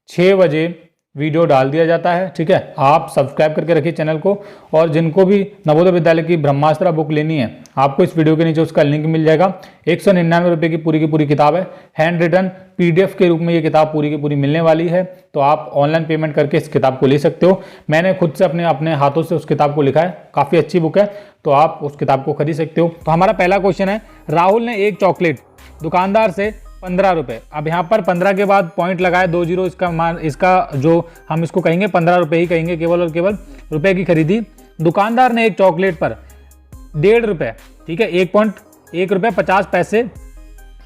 6 बजे वीडियो डाल दिया जाता है, ठीक है। आप सब्सक्राइब करके रखिए चैनल को, और जिनको भी नवोदय विद्यालय की ब्रह्मास्त्र बुक लेनी है, आपको इस वीडियो के नीचे उसका लिंक मिल जाएगा। 199 रुपये की पूरी किताब है, हैंड रिटन PDF के रूप में ये किताब पूरी की पूरी मिलने वाली है, तो आप ऑनलाइन पेमेंट करके इस किताब को ले सकते हो। मैंने खुद से अपने हाथों से उस किताब को लिखा है, काफ़ी अच्छी बुक है, तो आप उस किताब को खरीद सकते हो। तो हमारा पहला क्वेश्चन है, राहुल ने एक चॉकलेट दुकानदार से 15 रुपये, अब यहाँ पर 15 के बाद पॉइंट लगाए 2 जीरो, इसका जो हम इसको कहेंगे 15 रुपये ही कहेंगे, केवल और केवल रुपए की खरीदी। दुकानदार ने एक चॉकलेट पर 1.5 रुपये, ठीक है, 1.1 रुपये 50 पैसे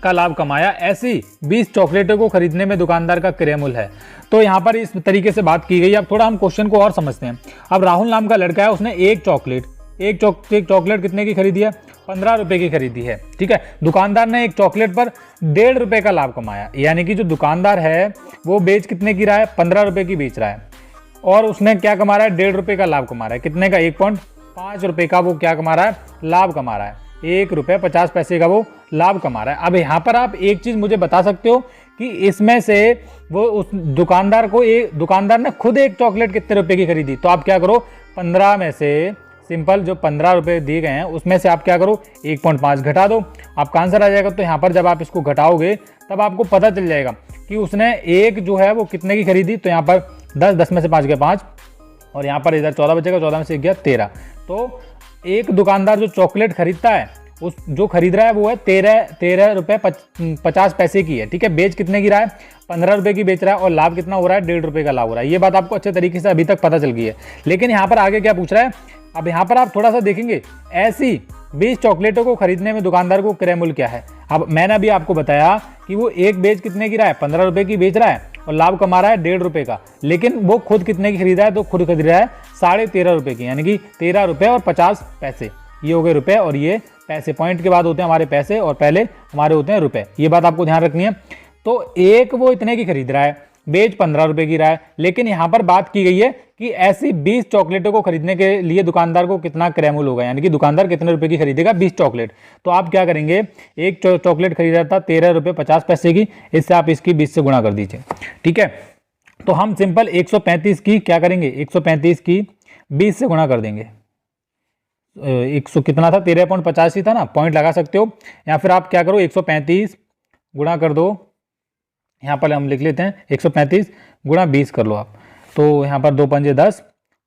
का लाभ कमाया। ऐसी 20 चॉकलेटों को खरीदने में दुकानदार का क्रय मूल्य है। तो यहाँ पर इस तरीके से बात की गई। अब थोड़ा हम क्वेश्चन को और समझते हैं। अब राहुल नाम का लड़का है, उसने एक चॉकलेट कितने की खरीदी है, 15 रुपये की खरीदी है, ठीक है। दुकानदार ने एक चॉकलेट पर 1.5 रुपये का लाभ कमाया, यानी कि जो दुकानदार है वो बेच कितने की रहा है, 15 रुपये की बेच रहा है, और उसने क्या कमा रहा है 1.5 रुपये का लाभ कमा रहा है। कितने का, 1.5 रुपये का वो क्या कमा रहा है, लाभ कमा रहा है। 1 रुपये 50 पैसे का वो लाभ कमा रहा है। अब यहाँ पर आप एक चीज मुझे बता सकते हो कि इसमें से वो उस दुकानदार ने खुद एक चॉकलेट कितने रुपए की खरीदी, तो आप क्या करो 15 में से सिंपल जो 15 रुपए दिए गए हैं उसमें से आप क्या करो 1.5 घटा दो, आपका आंसर आ जाएगा। तो यहाँ पर जब आप इसको घटाओगे तब आपको पता चल जाएगा कि उसने एक जो है वो कितने की खरीदी। तो यहाँ पर 10 में से 5 गया 5 और यहाँ पर इधर 14 बचेगा, 14 में से 1 गया 13। तो एक दुकानदार जो चॉकलेट खरीदता है उस जो खरीद रहा है वो है 13 रुपये 50 पैसे की है, ठीक है। बेच कितने की रहा है 15 रुपये की बेच रहा है और लाभ कितना हो रहा है 1.5 रुपये का लाभ हो रहा है। ये बात आपको अच्छे तरीके से अभी तक पता चल गई है। लेकिन यहाँ पर आगे क्या पूछ रहा है, अब यहाँ पर आप थोड़ा सा देखेंगे ऐसी 20 चॉकलेटों को खरीदने में दुकानदार को क्रय मूल्य क्या है। अब मैंने अभी आपको बताया कि वो एक बेच कितने की रहा है 15 रुपये की बेच रहा है और लाभ कमा रहा है 1.5 रुपये का, लेकिन वो खुद कितने की खरीदा है, तो खुद खरीद रहा है 13.5 रुपये की, यानी कि 13 रुपये और 50 पैसे। ये हो गए रुपए और ये पैसे, पॉइंट के बाद होते हैं हमारे पैसे और पहले हमारे होते हैं रुपए। ये बात आपको ध्यान रखनी है। तो एक वो इतने की खरीद रहा है, बेच 15 रुपए की रहा है, लेकिन यहाँ पर बात की गई है कि ऐसी 20 चॉकलेटों को खरीदने के लिए दुकानदार को कितना क्रय मूल्य होगा, यानी कि दुकानदार कितने रुपए की खरीदेगा 20 चॉकलेट। तो आप क्या करेंगे, एक चॉकलेट खरीद रहा था 13 रुपये 50 पैसे की, इससे आप इसकी 20 से गुणा कर दीजिए, ठीक है। तो हम सिंपल 135 की क्या करेंगे, 135 की 20 से गुणा कर देंगे। 100 कितना था 13.50 ही था ना, पॉइंट लगा सकते हो। या फिर आप क्या करो 135 गुणा कर दो, यहाँ पर हम लिख लेते हैं 135 गुणा 20 कर लो आप। तो यहाँ पर 2 पंजे 10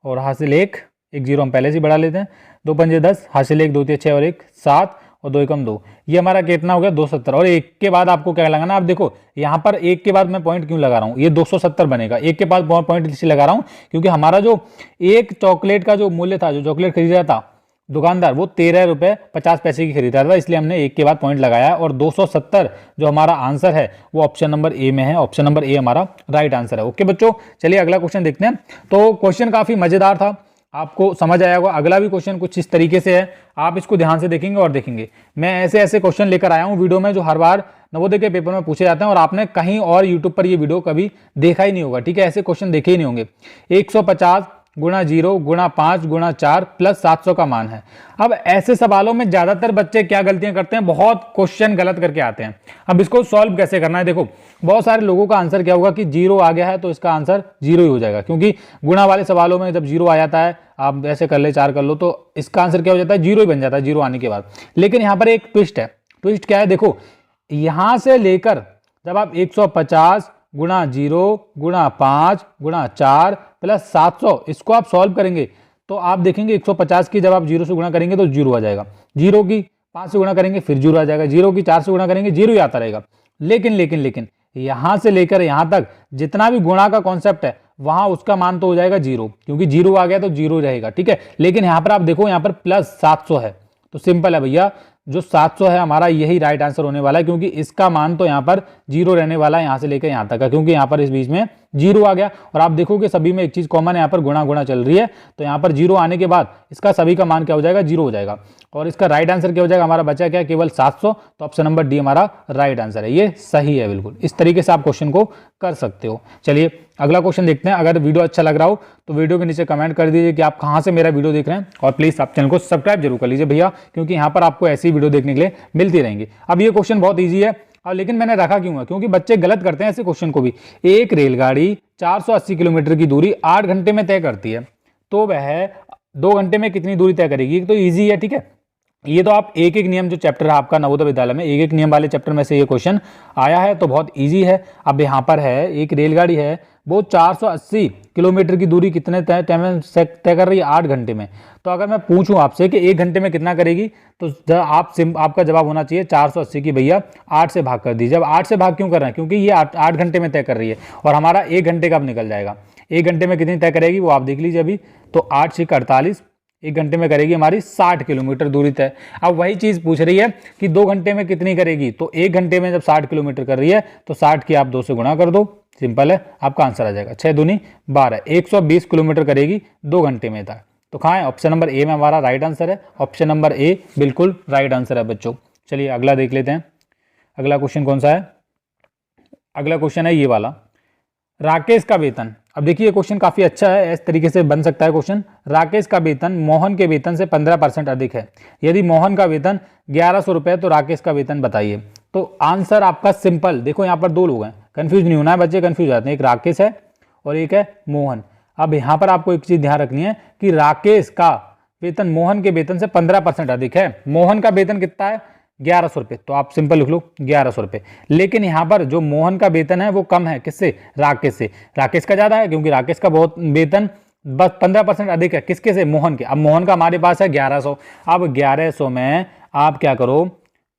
और हासिल 1 जीरो हम पहले से बढ़ा लेते हैं। 2 पंजे 10, हासिल 1 2 6 और 1 7 और 2 एकम 2, ये हमारा कितना हो गया 270। और एक के बाद आपको क्या लगाना, आप देखो यहाँ पर एक के बाद मैं पॉइंट क्यों लगा रहा हूँ, ये 270 बनेगा। एक के बाद पॉइंट इसलिए लगा रहा हूँ क्योंकि हमारा जो एक चॉकलेट का जो मूल्य था, जो चॉकलेट खरीद रहा था दुकानदार, वो 13 रुपये 50 पैसे की खरीदा था, इसलिए हमने एक के बाद पॉइंट लगाया। और 270 जो हमारा आंसर है वो ऑप्शन नंबर ए में है, ऑप्शन नंबर ए हमारा राइट आंसर है। ओके बच्चों, चलिए अगला क्वेश्चन देखते हैं। तो क्वेश्चन काफी मजेदार था, आपको समझ आया होगा। अगला भी क्वेश्चन कुछ इस तरीके से है, आप इसको ध्यान से देखेंगे और देखेंगे मैं ऐसे ऐसे क्वेश्चन लेकर आया हूँ वीडियो में जो हर बार नवोदय के पेपर में पूछे जाते हैं और आपने कहीं और यूट्यूब पर ये वीडियो कभी देखा ही नहीं होगा, ठीक है। ऐसे क्वेश्चन देखे ही नहीं होंगे। 150 गुणा 0 गुणा 5 गुणा 4 प्लस 700 का मान है। अब ऐसे सवालों में ज्यादातर बच्चे क्या गलतियां करते हैं, बहुत क्वेश्चन गलत करके आते हैं। अब इसको सॉल्व कैसे करना है, देखो बहुत सारे लोगों का आंसर क्या होगा कि 0 आ गया है तो इसका आंसर 0 ही हो जाएगा, क्योंकि गुणा वाले सवालों में जब 0 आ जाता है, आप ऐसे कर ले 4 कर लो, तो इसका आंसर क्या हो जाता है 0 ही बन जाता है 0 आने के बाद। लेकिन यहाँ पर एक ट्विस्ट है। ट्विस्ट क्या है, देखो यहां से लेकर जब आप 150 गुणा 0 गुणा 5 गुणा 4 प्लस 700 इसको आप सॉल्व करेंगे तो आप देखेंगे 150 की जब आप 0 से गुणा करेंगे तो 0 आ जाएगा, 0 की 5 से गुणा करेंगे फिर 0 आ जाएगा, 0 की 4 से गुणा करेंगे 0 ही आता रहेगा। लेकिन यहां से लेकर यहां तक जितना भी गुणा का कॉन्सेप्ट है वहां उसका मान तो हो जाएगा 0, क्योंकि 0 आ गया तो 0 रहेगा, ठीक है। लेकिन यहां पर आप देखो यहाँ पर प्लस 700 है, तो सिंपल है भैया, जो 700 है हमारा यही राइट आंसर होने वाला है, क्योंकि इसका मान तो यहाँ पर 0 रहने वाला है यहाँ से लेकर यहाँ तक का, क्योंकि यहाँ पर इस बीच में 0 आ गया। और आप देखोगे सभी में एक चीज कॉमन है, यहाँ पर गुणा गुणा चल रही है, तो यहाँ पर 0 आने के बाद इसका सभी का मान क्या हो जाएगा 0 हो जाएगा। और इसका राइट आंसर क्या हो जाएगा, हमारा बचा क्या केवल 700, तो ऑप्शन नंबर डी हमारा राइट आंसर है, ये सही है बिल्कुल। इस तरीके से आप क्वेश्चन को कर सकते हो। चलिए अगला क्वेश्चन देखते हैं। अगर वीडियो अच्छा लग रहा हो तो वीडियो के नीचे कमेंट कर दीजिए कि आप कहाँ से मेरा वीडियो देख रहे हैं, और प्लीज आप चैनल को सब्सक्राइब जरूर कर लीजिए भैया, क्योंकि यहाँ पर आपको ऐसी वीडियो देखने के लिए मिलती रहेंगी। अब ये क्वेश्चन बहुत ईजी है, और लेकिन मैंने रखा क्यों है, क्योंकि बच्चे गलत करते हैं ऐसे क्वेश्चन को भी। एक रेलगाड़ी 480 किलोमीटर की दूरी 8 घंटे में तय करती है, तो वह 2 घंटे में कितनी दूरी तय करेगी। तो ईजी है, ठीक है। ये तो आप एक एक नियम जो चैप्टर है आपका नवोदय विद्यालय में, एक एक नियम वाले चैप्टर में से ये क्वेश्चन आया है, तो बहुत इजी है। अब यहाँ पर है एक रेलगाड़ी है, वो 480 किलोमीटर की दूरी कितने तय कर रही है 8 घंटे में। तो अगर मैं पूछूं आपसे कि 1 घंटे में कितना करेगी, तो आपका जवाब होना चाहिए 480 की भैया 8 से भाग कर दीजिए। अब 8 से भाग क्यों कर रहे हैं, क्योंकि ये 8 घंटे में तय कर रही है, और हमारा 1 घंटे का अब निकल जाएगा। 1 घंटे में कितनी तय करेगी वो आप देख लीजिए अभी, तो 8 से 48, 1 घंटे में करेगी हमारी 60 किलोमीटर दूरी तय। अब वही चीज पूछ रही है कि 2 घंटे में कितनी करेगी, तो 1 घंटे में जब 60 किलोमीटर कर रही है तो 60 की आप 2 से गुणा कर दो, सिंपल है, आपका आंसर आ जाएगा 6 दूनी 12, 120 किलोमीटर करेगी 2 घंटे में था। तो कहाँ है, ऑप्शन नंबर ए में हमारा राइट आंसर है, ऑप्शन नंबर ए बिल्कुल राइट आंसर है बच्चों। चलिए अगला देख लेते हैं। अगला क्वेश्चन कौन सा है, अगला क्वेश्चन है ये वाला। राकेश का वेतन अब देखिए ये क्वेश्चन काफ़ी अच्छा है, इस तरीके से बन सकता है क्वेश्चन। राकेश का वेतन मोहन के वेतन से 15% अधिक है। यदि मोहन का वेतन 1100 रुपये तो राकेश का वेतन बताइए। तो आंसर आपका सिंपल, देखो यहाँ पर दो लोग हैं, कंफ्यूज नहीं होना है बच्चे, कंफ्यूज जाते हैं, एक राकेश है और एक है मोहन। अब यहाँ पर आपको एक चीज़ ध्यान रखनी है कि राकेश का वेतन मोहन के वेतन से 15% अधिक है। मोहन का वेतन कितना है? 1100 रुपये, तो आप सिंपल लिख लो 1100 रुपये। लेकिन यहाँ पर जो मोहन का वेतन है वो कम है, किससे? राकेश से। राकेश का ज़्यादा है क्योंकि राकेश का बहुत वेतन बस 15% अधिक है, किसके से? मोहन के। अब मोहन का हमारे पास है 1100, अब 1100 में आप क्या करो,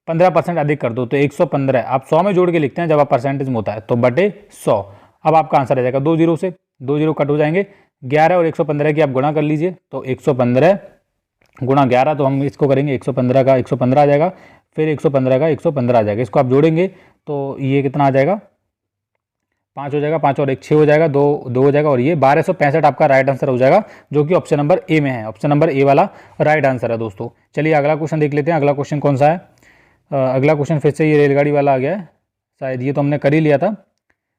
15% अधिक कर दो तो 115। आप 100 में जोड़ के लिखते हैं जब आप परसेंटेज में होता है, तो बटे 100। अब आपका आंसर आ जाएगा 2 जीरो से, 2 जीरो कट हो जाएंगे, 11 और 115 की आप गुणा कर लीजिए, तो 115 गुणा 11, तो हम इसको करेंगे 115 का 115 आ जाएगा, फिर 115 का 115 आ जाएगा। इसको आप जोड़ेंगे तो ये कितना आ जाएगा? 5 हो जाएगा, 5 और 1 6 हो जाएगा, 2 हो जाएगा, और ये 1265 आपका राइट आंसर हो जाएगा, जो कि ऑप्शन नंबर ए में है। ऑप्शन नंबर ए वाला राइट आंसर है दोस्तों। चलिए अगला क्वेश्चन देख लेते हैं। अगला क्वेश्चन कौन सा है? अगला क्वेश्चन फिर से ये रेलगाड़ी वाला आ गया है, शायद ये तो हमने कर ही लिया था,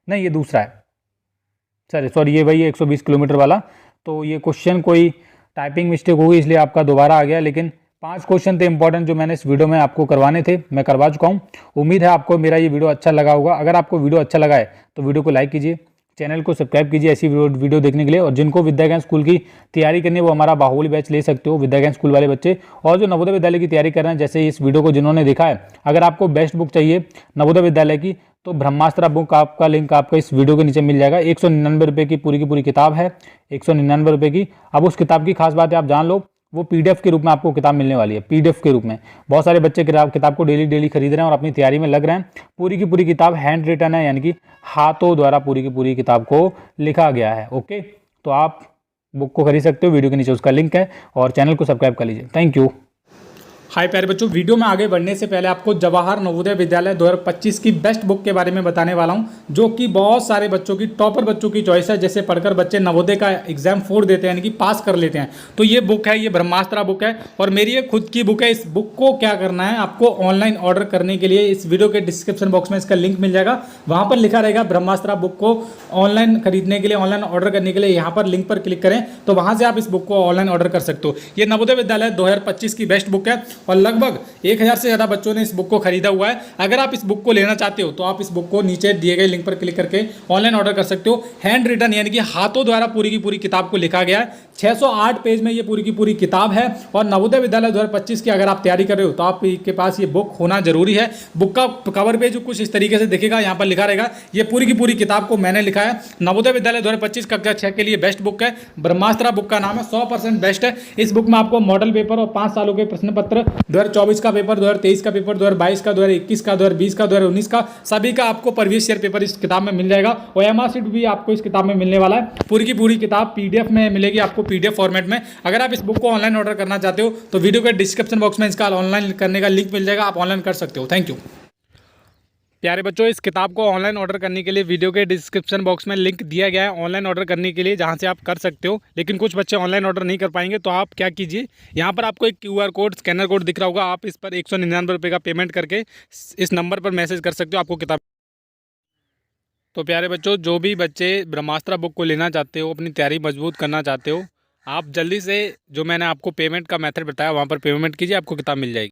नहीं ये दूसरा है, सॉरी ये वही 120 किलोमीटर वाला। तो ये क्वेश्चन कोई टाइपिंग मिस्टेक होगी इसलिए आपका दोबारा आ गया, लेकिन 5 क्वेश्चन थे इंपॉर्टेंट जो मैंने इस वीडियो में आपको करवाने थे, मैं करवा चुका हूँ। उम्मीद है आपको मेरा ये वीडियो अच्छा लगा होगा। अगर आपको वीडियो अच्छा लगा है तो वीडियो को लाइक कीजिए, चैनल को सब्सक्राइब कीजिए ऐसी वीडियो देखने के लिए। और जिनको विद्या ज्ञान स्कूल की तैयारी करनी है वो हमारा बाहुबली बैच ले सकते हो, विद्या ज्ञान स्कूल वाले बच्चे। और जो नवोदय विद्यालय की तैयारी कर रहे हैं, जैसे इस वीडियो को जिन्होंने देखा है, अगर आपको बेस्ट बुक चाहिए नवोदय विद्यालय की तो ब्रह्मास्त्र बुक आपका लिंक आपका इस वीडियो के नीचे मिल जाएगा। 199 रुपये की पूरी किताब है, 199 रुपये की। अब उस किताब की खास बात है आप जान लो, वो पीडीएफ के रूप में आपको किताब मिलने वाली है, पीडीएफ के रूप में। बहुत सारे बच्चे किताब को डेली खरीद रहे हैं और अपनी तैयारी में लग रहे हैं। पूरी की पूरी किताब हैंड रिटन है, यानी कि हाथों द्वारा पूरी की पूरी किताब को लिखा गया है। ओके, तो आप बुक को खरीद सकते हो, वीडियो के नीचे उसका लिंक है, और चैनल को सब्सक्राइब कर लीजिए। Thank you. हाय प्यारे बच्चों, वीडियो में आगे बढ़ने से पहले आपको जवाहर नवोदय विद्यालय 2025 की बेस्ट बुक के बारे में बताने वाला हूं, जो कि बहुत सारे बच्चों की, टॉपर बच्चों की चॉइस है, जैसे पढ़कर बच्चे नवोदय का एग्जाम 4 देते हैं, यानी कि पास कर लेते हैं। तो ये बुक है, ये ब्रह्मास्त्र बुक है और मेरी ये खुद की बुक है। इस बुक को क्या करना है, आपको ऑनलाइन ऑर्डर करने के लिए इस वीडियो के डिस्क्रिप्शन बॉक्स में इसका लिंक मिल जाएगा, वहां पर लिखा रहेगा ब्रह्मास्त्र बुक को ऑनलाइन खरीदने के लिए, ऑनलाइन ऑर्डर करने के लिए यहाँ पर लिंक पर क्लिक करें तो वहां से आप इस बुक को ऑनलाइन ऑर्डर कर सकते हो। ये नवोदय विद्यालय 2025 की बेस्ट बुक है और लगभग 1000 से ज़्यादा बच्चों ने इस बुक को खरीदा हुआ है। अगर आप इस बुक को लेना चाहते हो तो आप इस बुक को नीचे दिए गए लिंक पर क्लिक करके ऑनलाइन ऑर्डर कर सकते हो। हैंड रिटन यानी कि हाथों द्वारा पूरी की पूरी किताब को लिखा गया है। 608 पेज में ये पूरी की पूरी किताब है और नवोदय विद्यालय 2025 की अगर आप तैयारी कर रहे हो तो आपके पास ये बुक होना जरूरी है। बुक का कवर पेज कुछ इस तरीके से दिखेगा, यहाँ पर लिखा रहेगा। ये पूरी की पूरी किताब को मैंने लिखा है। नवोदय विद्यालय 2025 कक्षा 6 के लिए बेस्ट बुक है, ब्रह्मास्त्र बुक का नाम है, 100% बेस्ट है। इस बुक में आपको मॉडल पेपर और 5 सालों के प्रश्न पत्र 2024 का पेपर, 2023 का पेपर, 2022 का, 2021 का, 2020 का, 2019 का, सभी का आपको प्रीवियस ईयर पेपर इस किताब में मिल जाएगा और एमआर शीट भी आपको इस किताब में मिलने वाला है। पूरी की पूरी किताब पीडीएफ में मिलेगी आपको, पीडीएफ फॉर्मेट में। अगर आप इस बुक को ऑनलाइन ऑर्डर करना चाहते हो तो वीडियो के डिस्क्रिप्शन बॉक्स में इसका ऑनलाइन करने का लिंक मिल जाएगा, आप ऑनलाइन कर सकते हो। Thank you. प्यारे बच्चों, इस किताब को ऑनलाइन ऑर्डर करने के लिए वीडियो के डिस्क्रिप्शन बॉक्स में लिंक दिया गया है ऑनलाइन ऑर्डर करने के लिए, जहां से आप कर सकते हो। लेकिन कुछ बच्चे ऑनलाइन ऑर्डर नहीं कर पाएंगे तो आप क्या कीजिए, यहां पर आपको एक QR कोड, स्कैनर कोड दिख रहा होगा, आप इस पर 199 रुपये का पेमेंट करके इस नंबर पर मैसेज कर सकते हो, आपको किताब। तो प्यारे बच्चों, जो भी बच्चे ब्रह्मास्त्र बुक को लेना चाहते हो, अपनी तैयारी मजबूत करना चाहते हो, आप जल्दी से जो मैंने आपको पेमेंट का मेथड बताया वहाँ पर पेमेंट कीजिए, आपको किताब मिल जाएगी।